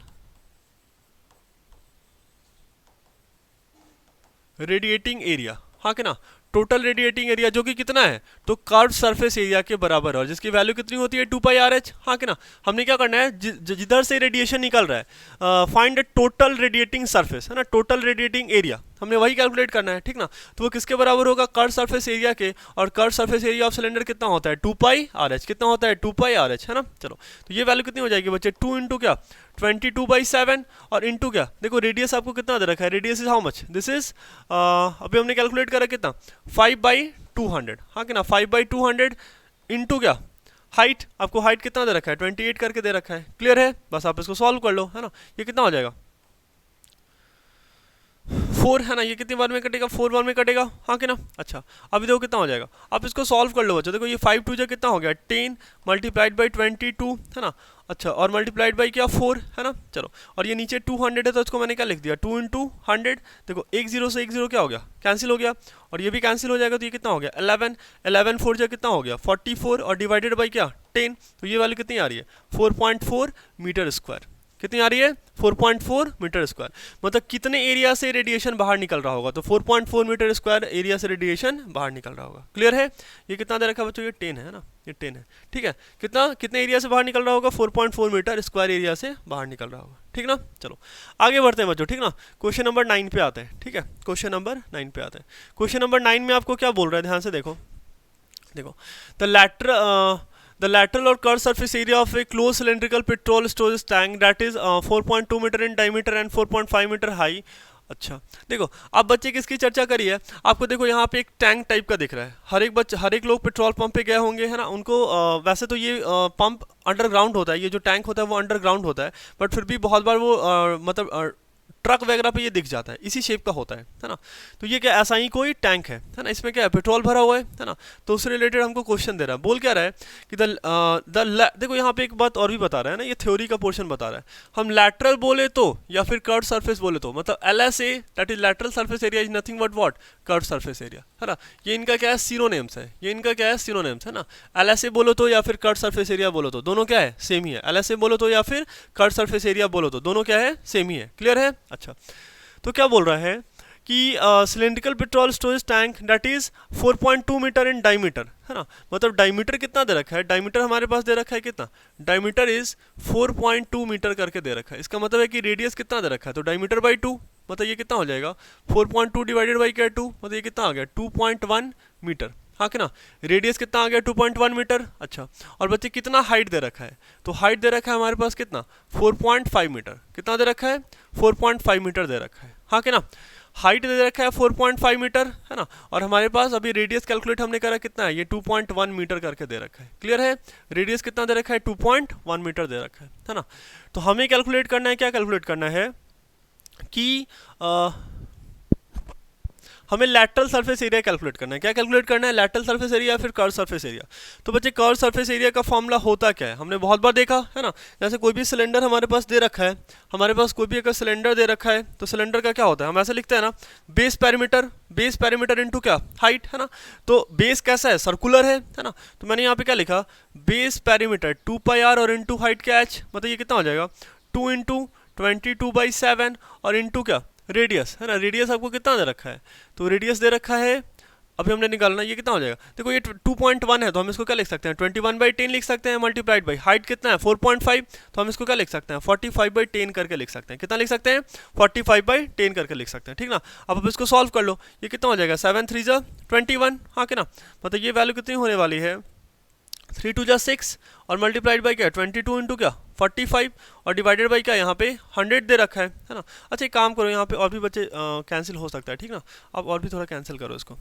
Speaker 1: रेडिएटिंग एरिया, हाँ कि ना, टोटल रेडिएटिंग एरिया जो कि कितना है, तो कर्व सरफेस एरिया के बराबर है, और जिसकी वैल्यू कितनी होती है 2πRh, हाँ कि ना। हमने क्या करना है, जिधर से रेडिएशन निकल रहा है find the total radiating surface, है ना, टोटल रेडिएटिंग एरिया हमने वही कैलकुलेट करना है, ठीक ना। तो वो किसके बराबर होगा, कर्व सरफेस एरिया के, और curve surface area of cylinder कितना होता है 2πRh, कितना होता है 2πRh, है ना। चलो, तो ये वैल्यू कितनी हो जाएगी बच्चे 2 इंटू क्या 22/7 और इंटू क्या, देखो रेडियस आपको कितना दे रखा है, radius is how much, this is अभी हमने कैलकुलेट करा कितना 5/200, हाँ कि ना, 5/200 इंटू क्या हाइट, आपको हाइट कितना दे रखा है 28 करके दे रखा है, क्लियर है। बस आप इसको सॉल्व कर लो, है ना। ये कितना हो जाएगा 4, है ना, ये कितनी बार में कटेगा 4 बार में कटेगा, हाँ कि ना। अच्छा, अभी देखो कितना हो जाएगा, आप इसको सॉल्व कर लो बच्चों। देखो ये 5 2 जो कितना हो गया 10 मल्टीप्लाइड बाई 22, है ना। अच्छा, और मल्टीप्लाइड बाई क्या 4, है ना। चलो, और ये नीचे 200 है, तो इसको मैंने क्या लिख दिया 2 इंटू 100। देखो एक जीरो से एक जीरो क्या हो गया कैंसिल हो गया, और ये भी कैंसिल हो जाएगा, तो ये कितना हो गया 11 4 जो कितना हो गया 44, और डिवाइडेड बाई क्या 10, तो ये वैल्यू कितनी आ रही है 4.4 मीटर स्क्वायर, कितनी आ रही है 4.4 मीटर स्क्वायर। मतलब कितने एरिया से रेडिएशन बाहर निकल रहा होगा, तो 4.4 मीटर स्क्वायर एरिया से रेडिएशन बाहर निकल रहा होगा, क्लियर है। ये कितना दे रखा है बच्चों, ये 10 है ना, ये 10 है, ठीक है। कितने एरिया से बाहर निकल रहा होगा 4.4 मीटर स्क्वायर एरिया से बाहर निकल रहा होगा, ठीक ना। चलो आगे बढ़ते हैं बच्चों, ठीक ना। क्वेश्चन नंबर 9 पे आते हैं, ठीक है, क्वेश्चन नंबर 9 पे आते हैं। क्वेश्चन नंबर 9 में आपको क्या बोल रहा है, ध्यान से देखो। The lateral or curved surface area of a closed cylindrical petrol storage tank that is 4.2 meter in diameter and 4.5 meter high। अच्छा, देखो अब बच्चे किसकी चर्चा करी है, आपको देखो यहाँ पे एक टैंक टाइप का दिख रहा है। हर एक लोग पेट्रोल पंप पे गए होंगे, है ना। उनको वैसे तो ये पंप अंडरग्राउंड होता है, ये जो टैंक होता है वो अंडरग्राउंड होता है, बट फिर भी बहुत बार वो मतलब ट्रक वगैरह पे ये दिख जाता है, इसी शेप का होता है ना। तो ये क्या ऐसा ही कोई टैंक है ना, इसमें क्या है पेट्रोल भरा हुआ है ना। तो उससे रिलेटेड हमको क्वेश्चन दे रहा है, बोल क्या रहा है कि देखो यहाँ पे एक बात और भी बता रहा है ना, ये थ्योरी का पोर्शन बता रहा है। हम लैटरल बोले तो या फिर कर्व्ड सरफेस बोले तो, मतलब LSA that is lateral surface area is nothing but what curved surface area, है ना। ये इनका क्या है सिनोनिम्स है, ये इनका क्या है सिनोनिम्स, है ना। LSA बोलो तो या फिर कर्व्ड सरफेस एरिया बोलो तो दोनों क्या है सेम ही है। LSA बोलो तो या फिर कर्व्ड सरफेस एरिया बोलो तो दोनों क्या है सेम ही है, क्लियर है। अच्छा, तो क्या बोल रहा है कि cylindrical petrol storage tank that is 4.2 metre in diameter, है ना। मतलब डायमीटर कितना दे रखा है, डायमीटर हमारे पास दे रखा है कितना, डायमीटर इज 4.2 मीटर करके दे रखा है। इसका मतलब है कि रेडियस कितना दे रखा है, तो डायमीटर बाई 2, मतलब ये कितना हो जाएगा 4.2 डिवाइडेड बाई क्या 2, मतलब ये कितना आ गया 2.1 मीटर, हाँ कि ना। रेडियस कितना आ गया 2.1 मीटर। अच्छा, और बच्चे कितना हाइट दे रखा है, तो हाइट दे रखा है हमारे पास कितना 4.5 मीटर, कितना दे रखा है 4.5 मीटर दे रखा है, हाँ कि ना। हाइट दे रखा है 4.5 मीटर, है ना। और हमारे पास अभी रेडियस कैलकुलेट हमने करा कितना है, ये 2.1 मीटर करके दे रखा है, क्लियर है। रेडियस कितना दे रखा है 2.1 मीटर दे रखा है ना। तो हमें कैलकुलेट करना है, क्या कैलकुलेट करना है कि हमें लैटरल सरफेस एरिया कैलकुलेट करना है। क्या कैलकुलेट करना है, लैटरल सरफेस एरिया या फिर कर्व सरफेस एरिया। तो बच्चे कर्व सरफेस एरिया का फॉर्मूला होता क्या है, हमने बहुत बार देखा है ना। जैसे कोई भी सिलेंडर हमारे पास दे रखा है, हमारे पास कोई भी अगर सिलेंडर दे रखा है, तो सिलेंडर का क्या होता है, हम ऐसे लिखते हैं ना बेस पैरामीटर इनटू क्या हाइट, है ना। तो बेस कैसा है सर्कुलर है ना। तो मैंने यहाँ पे क्या लिखा बेस पैरामीटर 2πr और इंटू हाइट क्या h, मतलब ये कितना हो जाएगा 2 इंटू 22/7 और इंटू क्या रेडियस, है ना। रेडियस आपको कितना दे रखा है, तो रेडियस दे रखा है अभी हमने निकालना, ये कितना हो जाएगा, देखो ये 2.1 है तो हम इसको क्या लिख सकते हैं, 21/10 लिख सकते हैं मल्टीप्लाइड बाई हाइट कितना है 4.5, तो हम इसको क्या लिख सकते हैं 45/10 करके लिख सकते हैं। कितना लिख सकते हैं 45/10 करके लिख सकते हैं, ठीक ना। अब इसको सॉल्व कर लो, ये कितना हो जाएगा 7 3 जा 21, हाँ कि ना, मतलब ये वैल्यू कितनी होने वाली है 3 2 जा 6 और मल्टीप्लाइड बाई क्या 22 इंटू क्या 45 और डिवाइडेड बाई क्या यहाँ पे 100 दे रखा है ना। अच्छा एक काम करो, यहाँ पे और भी बच्चे कैंसिल हो सकता है, ठीक ना। अब और भी थोड़ा कैंसिल करो इसको,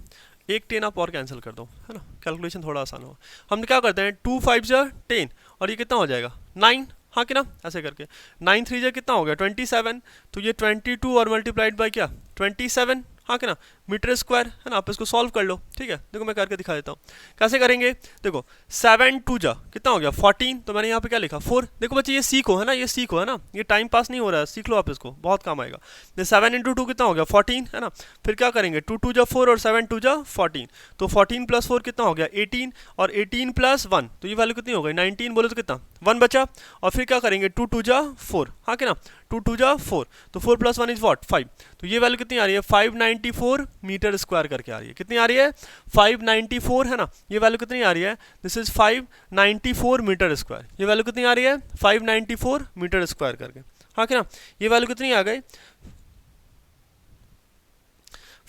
Speaker 1: एक 10 आप और कैंसिल कर दो, है ना, कैलकुलेशन थोड़ा आसान हो। हम क्या करते हैं 2 5 जा 10 और ये कितना हो जाएगा 9, हाँ कि ना, ऐसे करके 9 3 जा कितना हो गया 27, तो ये 22 और मल्टीप्लाइड बाई क्या 27, हाँ कि ना, मीटर स्क्वायर, है ना। आप इसको सॉल्व कर लो, ठीक है, देखो मैं करके दिखा देता हूँ कैसे करेंगे। देखो 7 2 जा कितना हो गया 14, तो मैंने यहाँ पे क्या लिखा 4। देखो बच्चे ये सीखो, है ना, ये सीखो, है ना, ये टाइम पास नहीं हो रहा है, सीख लो आप इसको, बहुत काम आएगा। ये 7 इंटू 2 कितना हो गया 14, है ना। फिर क्या करेंगे 2 2 जा 4 और 7 2 जा 14, तो 14 प्लस 4 कितना हो गया 18 और 18 प्लस 1, तो ये वैल्यू कितनी हो गई 19, बोले तो कितना 1 बचा। और फिर क्या करेंगे 2 2 जा 4, हाँ कि ना, 2 2 जा 4, तो 4 प्लस 1 इज वॉट 5, तो ये वैल्यू कितनी आ रही है 594 मीटर स्क्वायर करके आ रही है। कितनी आ रही है 594, है ना, ये वैल्यू कितनी आ रही है, दिस इज 594 मीटर स्क्वायर, ये वैल्यू कितनी आ रही है 594 मीटर स्क्वायर करके, हाँ कि ना, ये वैल्यू कितनी आ गई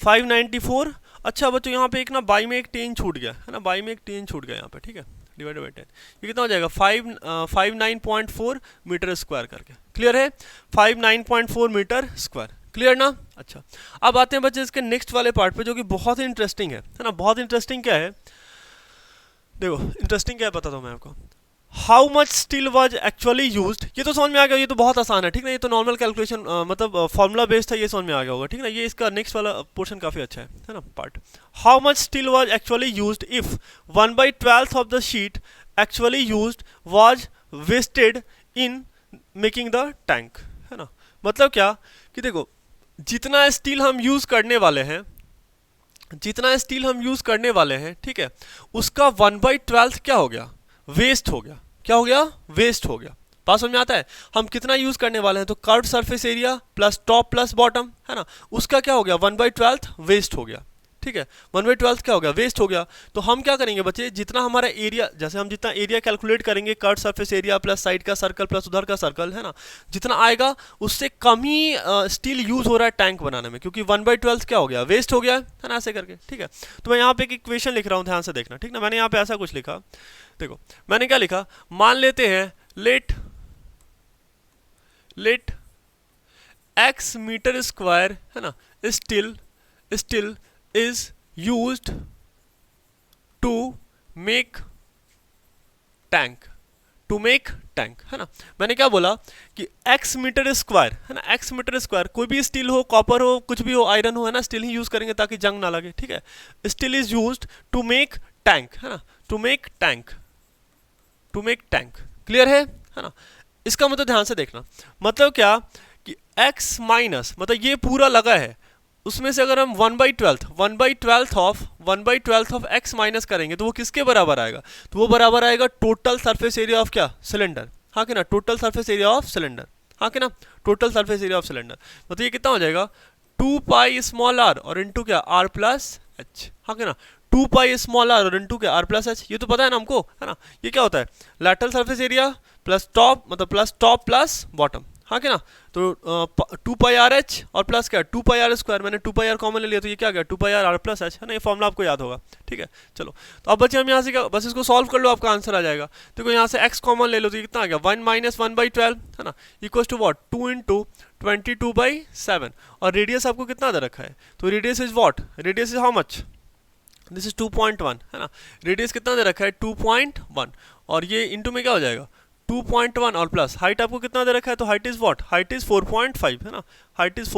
Speaker 1: 594। अच्छा बच्चों यहाँ पे एक ना बाई में एक 10 छूट गया, है ना, बाई में एक 10 छूट गया यहाँ पे, ठीक है, डिवाइडेड बाई 10, ये कितना हो जाएगा 59.4 मीटर स्क्वायर करके, क्लियर है 59.4 मीटर स्क्वायर, क्लियर ना। अच्छा अब आते हैं बच्चे इसके नेक्स्ट वाले पार्ट पे जो कि बहुत ही इंटरेस्टिंग है ना। बहुत इंटरेस्टिंग क्या है, देखो इंटरेस्टिंग क्या है बताता हूँ मैं आपको। How much steel was actually used, ये तो समझ में आ गया, ये तो बहुत आसान है, ठीक ना, ये तो नॉर्मल कैलकुलेशन मतलब फॉर्मूला बेस्ड है, ये समझ में आ गया होगा, ठीक ना। ये इसका नेक्स्ट वाला पोर्शन काफी अच्छा है ना part. How much steel was actually used if 1/12 of the sheet actually used was wasted in making the tank, है ना। मतलब क्या कि देखो जितना स्टील हम यूज करने वाले हैं, जितना स्टील हम यूज करने वाले हैं, ठीक है, उसका 1/12 क्या हो गया वेस्ट हो गया, क्या हो गया वेस्ट हो गया। बात समझ में आता है, हम कितना यूज करने वाले हैं, तो curve surface area plus top plus bottom, है ना, उसका क्या हो गया 1/12 वेस्ट हो गया, ठीक है, 1/12 क्या हो गया वेस्ट हो गया। तो हम क्या करेंगे बच्चे, जितना हमारा एरिया, जैसे हम जितना एरिया कैलकुलेट करेंगे curve surface area plus side का सर्कल प्लस उधर का सर्कल, है ना, जितना आएगा उससे कम ही स्टील यूज हो रहा है टैंक बनाने में, क्योंकि 1/12 क्या हो गया वेस्ट हो गया, है ना, ऐसे करके, ठीक है। तो मैं यहाँ पे एक इक्वेशन लिख रहा हूँ, ध्यान से देखना, ठीक ना। मैंने यहाँ पे ऐसा कुछ लिखा, देखो मैंने क्या लिखा, मान लेते हैं लेट x मीटर स्क्वायर, है ना, steel is used to make tank, है ना। मैंने क्या बोला कि x मीटर स्क्वायर, है ना, x मीटर स्क्वायर, कोई भी स्टील हो, कॉपर हो, कुछ भी हो, आयरन हो, है ना, स्टील ही यूज करेंगे ताकि जंग ना लगे, ठीक है। Steel is used to make tank, है ना, टू मेक टैंक, क्लियर है ना। इसका मतलब ध्यान से देखना, मतलब क्या कि x माइनस, मतलब ये पूरा लगा है, उसमें से अगर हम 1/12 ऑफ x माइनस करेंगे तो वो किसके बराबर आएगा, तो वो बराबर आएगा टोटल सरफेस एरिया ऑफ क्या सिलेंडर, हाँ कि ना, total surface area of cylinder, हाँ कि ना, total surface area of cylinder. मतलब ये कितना हो जाएगा 2 पाई स्मॉल r और इंटू क्या r प्लस h, हाँ कि ना, 2 पाई स्मॉल r और इंटू क्या r प्लस h, ये तो पता है ना हमको, है ना। ये क्या होता है lateral surface area plus top, मतलब प्लस टॉप प्लस बॉटम, हाँ कि ना। तो 2 पाई आर एच और प्लस क्या 2 पाई आर स्क्वायर, मैंने 2 पाई आर कॉमन ले लिया, तो ये क्या गया 2 पाई आर प्लस एच, है ना। ये फॉर्मूला आपको याद होगा, ठीक है। चलो तो अब बच्चे हम यहाँ से क्या, बस इसको सॉल्व कर लो, आपका आंसर आ जाएगा। देखो यहाँ से x कॉमन ले लो, तो ये कितना आ गया 1 माइनस 1/12, है ना, इक्वल टू वॉट 2 इंटू 22/7, और रेडियस आपको कितना दे रखा है, तो radius is what, radius is how much, this is 2.1, है ना, रेडियस कितना दे रखा है 2.1, और ये इंटू में क्या हो जाएगा 2.1 और प्लस हाइट आपको कितना दे रखा है, तो height is what, height is 4.5, है ना, हाइट इज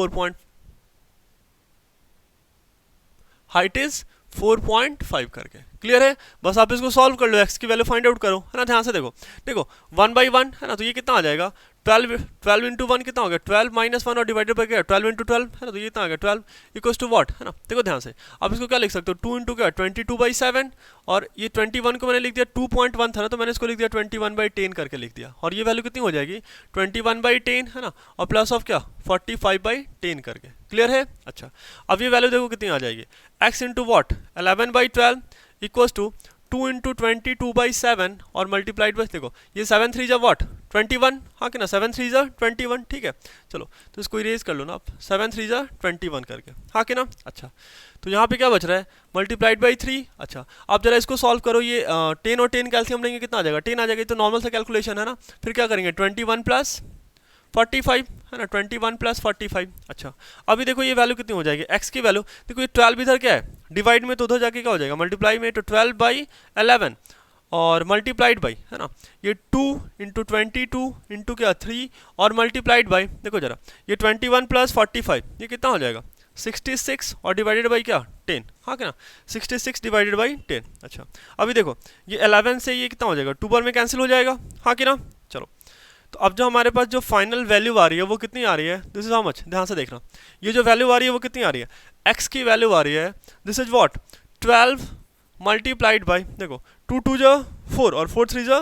Speaker 1: 4.5 करके, क्लियर है। बस आप इसको सॉल्व कर लो, x की वैल्यू फाइंड आउट करो, है ना। ध्यान से देखो 1/1, है ना, तो ये कितना आ जाएगा 12 इंटू वन कितना हो गया 12 माइनस वन और डिवाइडेड बाई क्या 12 इंटू 12 है ना, तो ये कितना आ गया 12 इक्वल्स टू व्हाट है ना। देखो ध्यान से, अब इसको क्या लिख सकते हो 2 इंटू क्या 22/7 और ये 21 को मैंने लिख दिया 2.1 था ना, तो मैंने इसको लिख दिया 21/10 करके लिख दिया, और ये वैल्यू कितनी हो जाएगी 21/10 है ना, और प्लस ऑफ क्या 45/10 करके। क्लियर है। अच्छा, अब ये वैल्यू देखो कितनी आ जाएगी x into what 11/12 equals to 2 into 22/7 और मल्टीप्लाइड बाई, देखो ये 7 3 जा वॉट 21, हाँ कि ना 7 3 जा 21, ठीक है। चलो तो इसको इरेज कर लो ना आप, 7 3 जा 21 करके, हाँ कि ना। अच्छा, तो यहाँ पे क्या बच रहा है मल्टीप्लाइड बाई 3। अच्छा, आप जरा इसको सॉल्व करो, ये 10 और 10 कैल्सियम लेंगे कितना आ जाएगा 10 आ जाएगा, तो नॉर्मल सा कैलकुलेशन है ना। फिर क्या करेंगे 21 प्लस 45 है ना, 21 प्लस 45। अच्छा, अभी देखो ये वैल्यू कितनी हो जाएगी x की वैल्यू, देखो ये 12 इधर क्या है डिवाइड में, तो उधर जाके क्या हो जाएगा मल्टीप्लाई में, तो 12/11 और मल्टीप्लाइड बाई है ना, ये 2 इंटू 22 इंटू क्या 3 और मल्टीप्लाइड बाई, देखो जरा ये 21 प्लस 45 ये कितना हो जाएगा 66 और डिवाइडेड बाई क्या 10, हाँ क्या ना 66 डिवाइडेड बाई 10। अच्छा, अभी देखो ये 11 से ये कितना हो जाएगा 2 बार में कैंसिल हो जाएगा, हाँ कि ना। चलो, तो अब जो हमारे पास जो फाइनल वैल्यू आ रही है वो कितनी आ रही है, दिस इज हाउ मच, ध्यान से देखना, ये जो वैल्यू आ रही है वो कितनी आ रही है x की वैल्यू आ रही है, this is what 12 multiplied by, देखो 2 2 जा 4 और 4 3 जा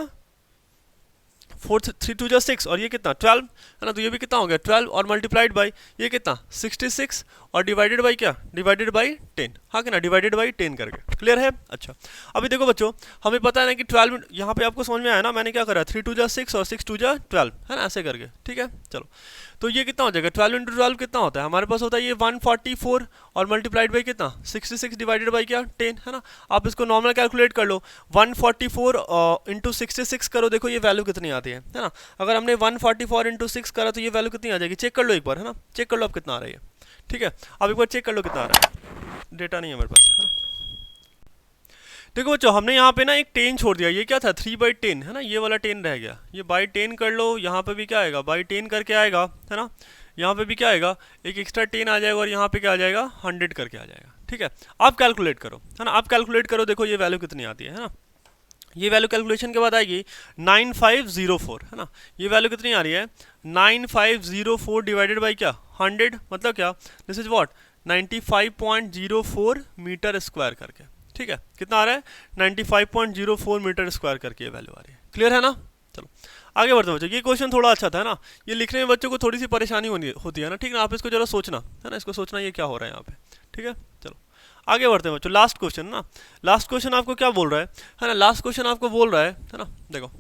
Speaker 1: 3 2 जा 6 और ये कितना 12 है ना, तो ये भी कितना हो गया 12 और मल्टीप्लाइड बाई ये कितना 66 और डिवाइडेड बाई क्या डिवाइडेड बाई 10, हाँ कि ना डिवाइडेड बाई 10 करके। क्लियर है। अच्छा, अभी देखो बच्चों हमें पता है ना कि 12 यहाँ पे आपको समझ में आया ना, मैंने क्या करा 3 2 जा 6 और 6 2 जा 12 है ना, ऐसे करके, ठीक है। चलो, तो ये कितना हो जाएगा 12 इंटू 12 कितना होता है हमारे पास होता है ये 144 और मल्टीप्लाइड बाई कितना 66 डिवाइडेड बाई क्या 10 है ना। आप इसको नॉर्मल कैलकुलेट कर लो, 144 इंटू 66 करो, देखो ये वैल्यू कितनी आती है ना। अगर हमने 144 इंटू 6 करा तो ये वैल्यू कितनी आ जाएगी, चेक कर लो एक बार है ना, चेक कर लो अब कितना आ रही है, ठीक है। अब एक बार चेक कर लो कितना आ रहा है, डेटा नहीं है मेरे पास है ना। देखो बच्चों हमने यहाँ पे ना एक 10 छोड़ दिया, ये क्या था 3/10 है ना, ये वाला 10 रह गया, ये बाई 10 कर लो, यहाँ पे भी क्या आएगा बाई 10 करके आएगा है ना, यहाँ पे भी क्या आएगा एक एक्स्ट्रा 10 आ जाएगा और यहाँ पे क्या आ जाएगा 100 करके आ जाएगा, ठीक है। आप कैलकुलेट करो है ना, आप कैलकुलेट करो, देखो ये वैल्यू कितनी आती है ना, ये वैल्यू कैलकुलेशन के बाद आएगी 9504 है ना, ये वैल्यू कितनी आ रही है 9504 डिवाइडेड बाई क्या 100, मतलब क्या this is what 95.04 metre square करके, ठीक है। कितना आ रहा है 95.04 मीटर स्क्वायर करके ये वैल्यू आ रही है। क्लियर है ना। चलो आगे बढ़ते हैं बच्चों, ये क्वेश्चन थोड़ा अच्छा था ना, ये लिखने में बच्चों को थोड़ी सी परेशानी होती है ना, ठीक है। आप इसको जरा सोचना है ना, इसको सोचना ये क्या हो रहा है यहाँ पे, ठीक है। चलो आगे बढ़ते हैं बच्चों, लास्ट क्वेश्चन ना, लास्ट क्वेश्चन आपको क्या बोल रहा है ना, लास्ट क्वेश्चन आपको बोल रहा है ना, देखो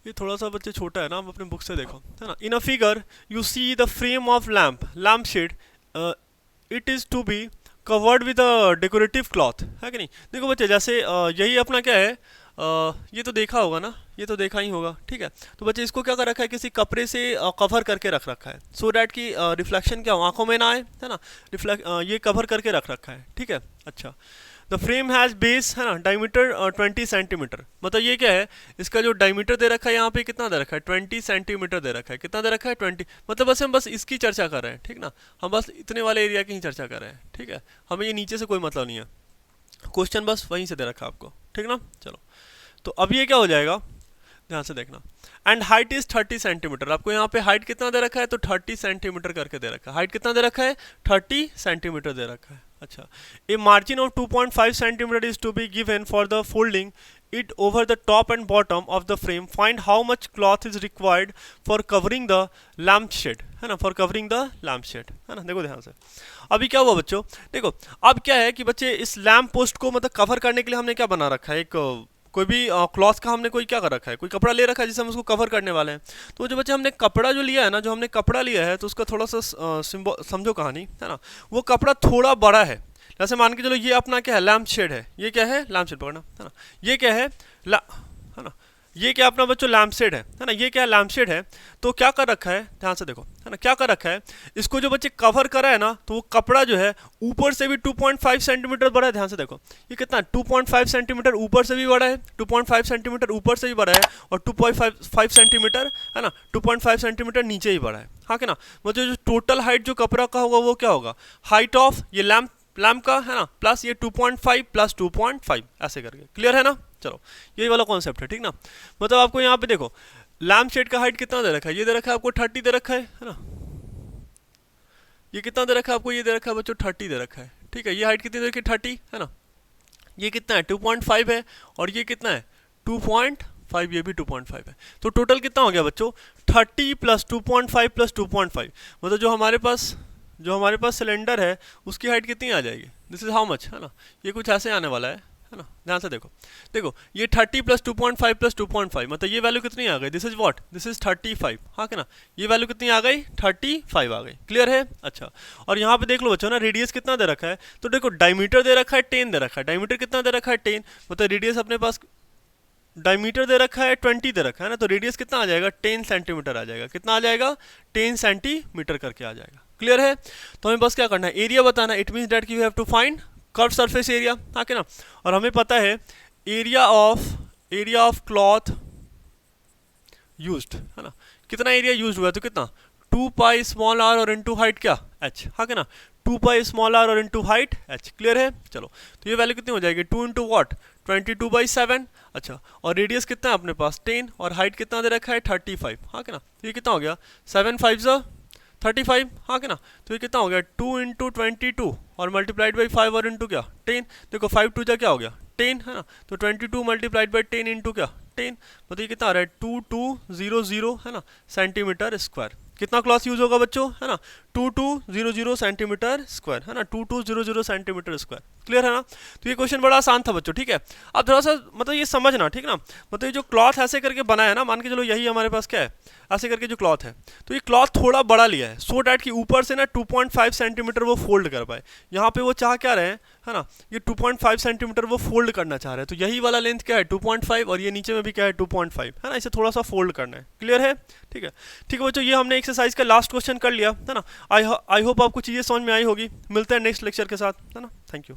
Speaker 1: ये थोड़ा सा बच्चे छोटा है ना, आप अपने बुक से देखो है ना। In a figure you see the frame of lamp shade, it is to be covered with a decorative cloth, है कि नहीं। देखो बच्चे जैसे यही अपना क्या है, ये तो देखा होगा ना, ये तो देखा ही होगा, ठीक है। तो बच्चे इसको क्या कर रखा है किसी कपड़े से कवर करके रख रखा है, सो डैट की रिफ्लेक्शन क्या आंखों में ना आए है ना, ये कवर करके रख रखा है, ठीक है। अच्छा, द फ्रेम हैज़ बेस है ना डायमीटर 20 सेंटीमीटर, मतलब ये क्या है इसका जो डायमीटर दे रखा है यहाँ पे कितना दे रखा है 20 सेंटीमीटर दे रखा है, कितना दे रखा है 20, मतलब बस हम बस इसकी चर्चा कर रहे हैं, ठीक ना, हम बस इतने वाले एरिया की ही चर्चा कर रहे हैं, ठीक है। हमें ये नीचे से कोई मतलब नहीं है, क्वेश्चन बस वहीं से दे रखा है आपको, ठीक ना। चलो तो अब ये क्या हो जाएगा ध्यान से देखना, एंड हाइट इज 30 सेंटीमीटर, आपको यहाँ पे हाइट कितना दे रखा है तो 30 सेंटीमीटर करके दे रखा है, हाइट कितना दे रखा है 30 सेंटीमीटर दे रखा है। अच्छा, a margin of 2.5 centimetre is to be given for the folding it over the top and bottom of the frame, find how much cloth is required for covering the lampshade, है ना, for covering the lampshade, है ना। देखो ध्यान से, अभी क्या हुआ बच्चों, देखो अब क्या है कि बच्चे इस लैम्प पोस्ट को मतलब कवर करने के लिए हमने क्या बना रखा है, एक कोई भी क्लॉथ का हमने कोई क्या कर रखा है, कोई कपड़ा ले रखा है जिसे हम उसको कवर करने वाले हैं। तो जो बच्चे हमने कपड़ा जो लिया है ना, जो हमने कपड़ा लिया है तो उसका थोड़ा सा समझो कहानी, है ना। वो कपड़ा थोड़ा बड़ा है, जैसे मान के चलो ये अपना क्या है लैम्प शेड है, ये क्या है लैम्प शेड पकड़ना है ना, ये क्या है ना, ये क्या अपना बच्चों लैम्प शेड है ना, ये क्या लैम्प शेड है। तो क्या कर रखा है ध्यान से देखो है ना, क्या कर रखा है इसको जो बच्चे कवर करा है ना, तो वो कपड़ा जो है ऊपर से भी 2.5 सेंटीमीटर बड़ा है, ध्यान से देखो ये कितना 2.5 सेंटीमीटर ऊपर से भी बड़ा है, 2.5 सेंटीमीटर ऊपर से भी बड़ा है और 2.5 सेंटीमीटर है ना 2.5 सेंटीमीटर नीचे ही बड़ा है, हाँ क्या ना। मतलब जो टोटल हाइट जो कपड़ा का होगा वो क्या होगा हाइट ऑफ ये लैम्प का है ना प्लस ये 2.5 प्लस 2.5 ऐसे करके। क्लियर है ना। चलो यही वाला कॉन्सेप्ट है, ठीक ना। मतलब आपको यहाँ पे देखो लैम्प शेड का हाइट कितना दे रखा है, ये दे रखा है आपको 30 दे रखा है ना। ये कितना दे रखा है आपको, ये दे रखा है बच्चों 30 दे रखा है, ठीक है। ये हाइट कितनी दे रखी है 30 है ना। ये कितना है 2.5 है, और ये कितना है 2.5, ये भी 2.5 है। तो टोटल कितना हो गया बच्चों 30 प्लस 2.5 प्लस 2.5, मतलब जो हमारे पास सिलेंडर है उसकी हाइट कितनी आ जाएगी, दिस इज हाउ मच, है ना। ये कुछ ऐसे आने वाला है ना। ध्यान से देखो, देखो ये 30 प्लस 2.5 प्लस 2.5, मतलब ये वैल्यू कितनी आ गई, this is what, this is 35, हाँ क्या ना। ये वैल्यू कितनी आ गई 35 आ गई, क्लियर है। अच्छा, और यहाँ पे देख लो बच्चों ना, रेडियस कितना दे रखा है, तो देखो डायमीटर दे रखा है 10 दे रखा है, डायमीटर कितना दे रखा है 10, मतलब रेडियस अपने पास, डायमीटर दे रखा है 20 दे रखा है ना, तो रेडियस कितना आ जाएगा 10 सेंटीमीटर आ जाएगा, कितना आ जाएगा 10 सेंटीमीटर करके आ जाएगा, क्लियर है। तो हमें बस क्या करना है, एरिया बताना है, it means that you have to find curve surface area, हाँ क्या ना। और हमें पता है एरिया ऑफ क्लॉथ यूज्ड, है ना, कितना एरिया यूज हुआ है, तो कितना 2 पाई स्मॉल आर और इनटू हाइट क्या h, हाँ क्या ना, 2 पाई स्मॉल आर और इनटू हाइट h, क्लियर है। चलो, तो ये वैल्यू कितनी हो जाएगी 2 इंटू वॉट 22/7। अच्छा, और रेडियस कितना है अपने पास 10, और हाइट कितना दे रखा है 35, हाँ क्या ना। तो ये कितना हो गया 7 5 35, हाँ क्या ना। तो ये कितना हो गया 2 इंटू 22 और मल्टीप्लाइड बाई 5 और इंटू क्या 10, देखो 5 2 जा क्या हो गया 10, है ना। तो 22 मल्टीप्लाइड बाई 10 इंटू क्या 10, मतलब ये कितना आ रहा है 2200, है ना, सेंटीमीटर स्क्वायर। कितना क्लॉथ यूज होगा बच्चों, है ना 2200 सेंटीमीटर स्क्वायर, है ना, 2200 सेंटीमीटर स्क्वायर, क्लियर है ना। तो ये क्वेश्चन बड़ा आसान था बच्चों, ठीक है। अब थोड़ा सा मतलब ये समझना, ठीक ना, मतलब ये जो क्लॉथ ऐसे करके बना है ना, मान के चलो यही हमारे पास क्या है, ऐसे करके जो क्लॉथ है, तो ये क्लॉथ थोड़ा बड़ा लिया है सो डैट कि ऊपर से ना 2.5 सेंटीमीटर वो फोल्ड कर पाए। यहाँ पे वो चाह क्या रहे हैं, है ना, ये 2.5 सेंटीमीटर वो फोल्ड करना चाह रहे हैं, तो यही वाला लेंथ क्या है 2.5, और ये नीचे में भी क्या है 2.5, है ना, इसे थोड़ा सा फोल्ड करना है, क्लियर है। ठीक है, ठीक है बच्चों, ये हमने एक्सरसाइज का लास्ट क्वेश्चन कर लिया, है ना। आई होप आपको चीज़ें समझ में आई होगी। मिलते हैं नेक्स्ट लेक्चर के साथ, है ना। Thank you.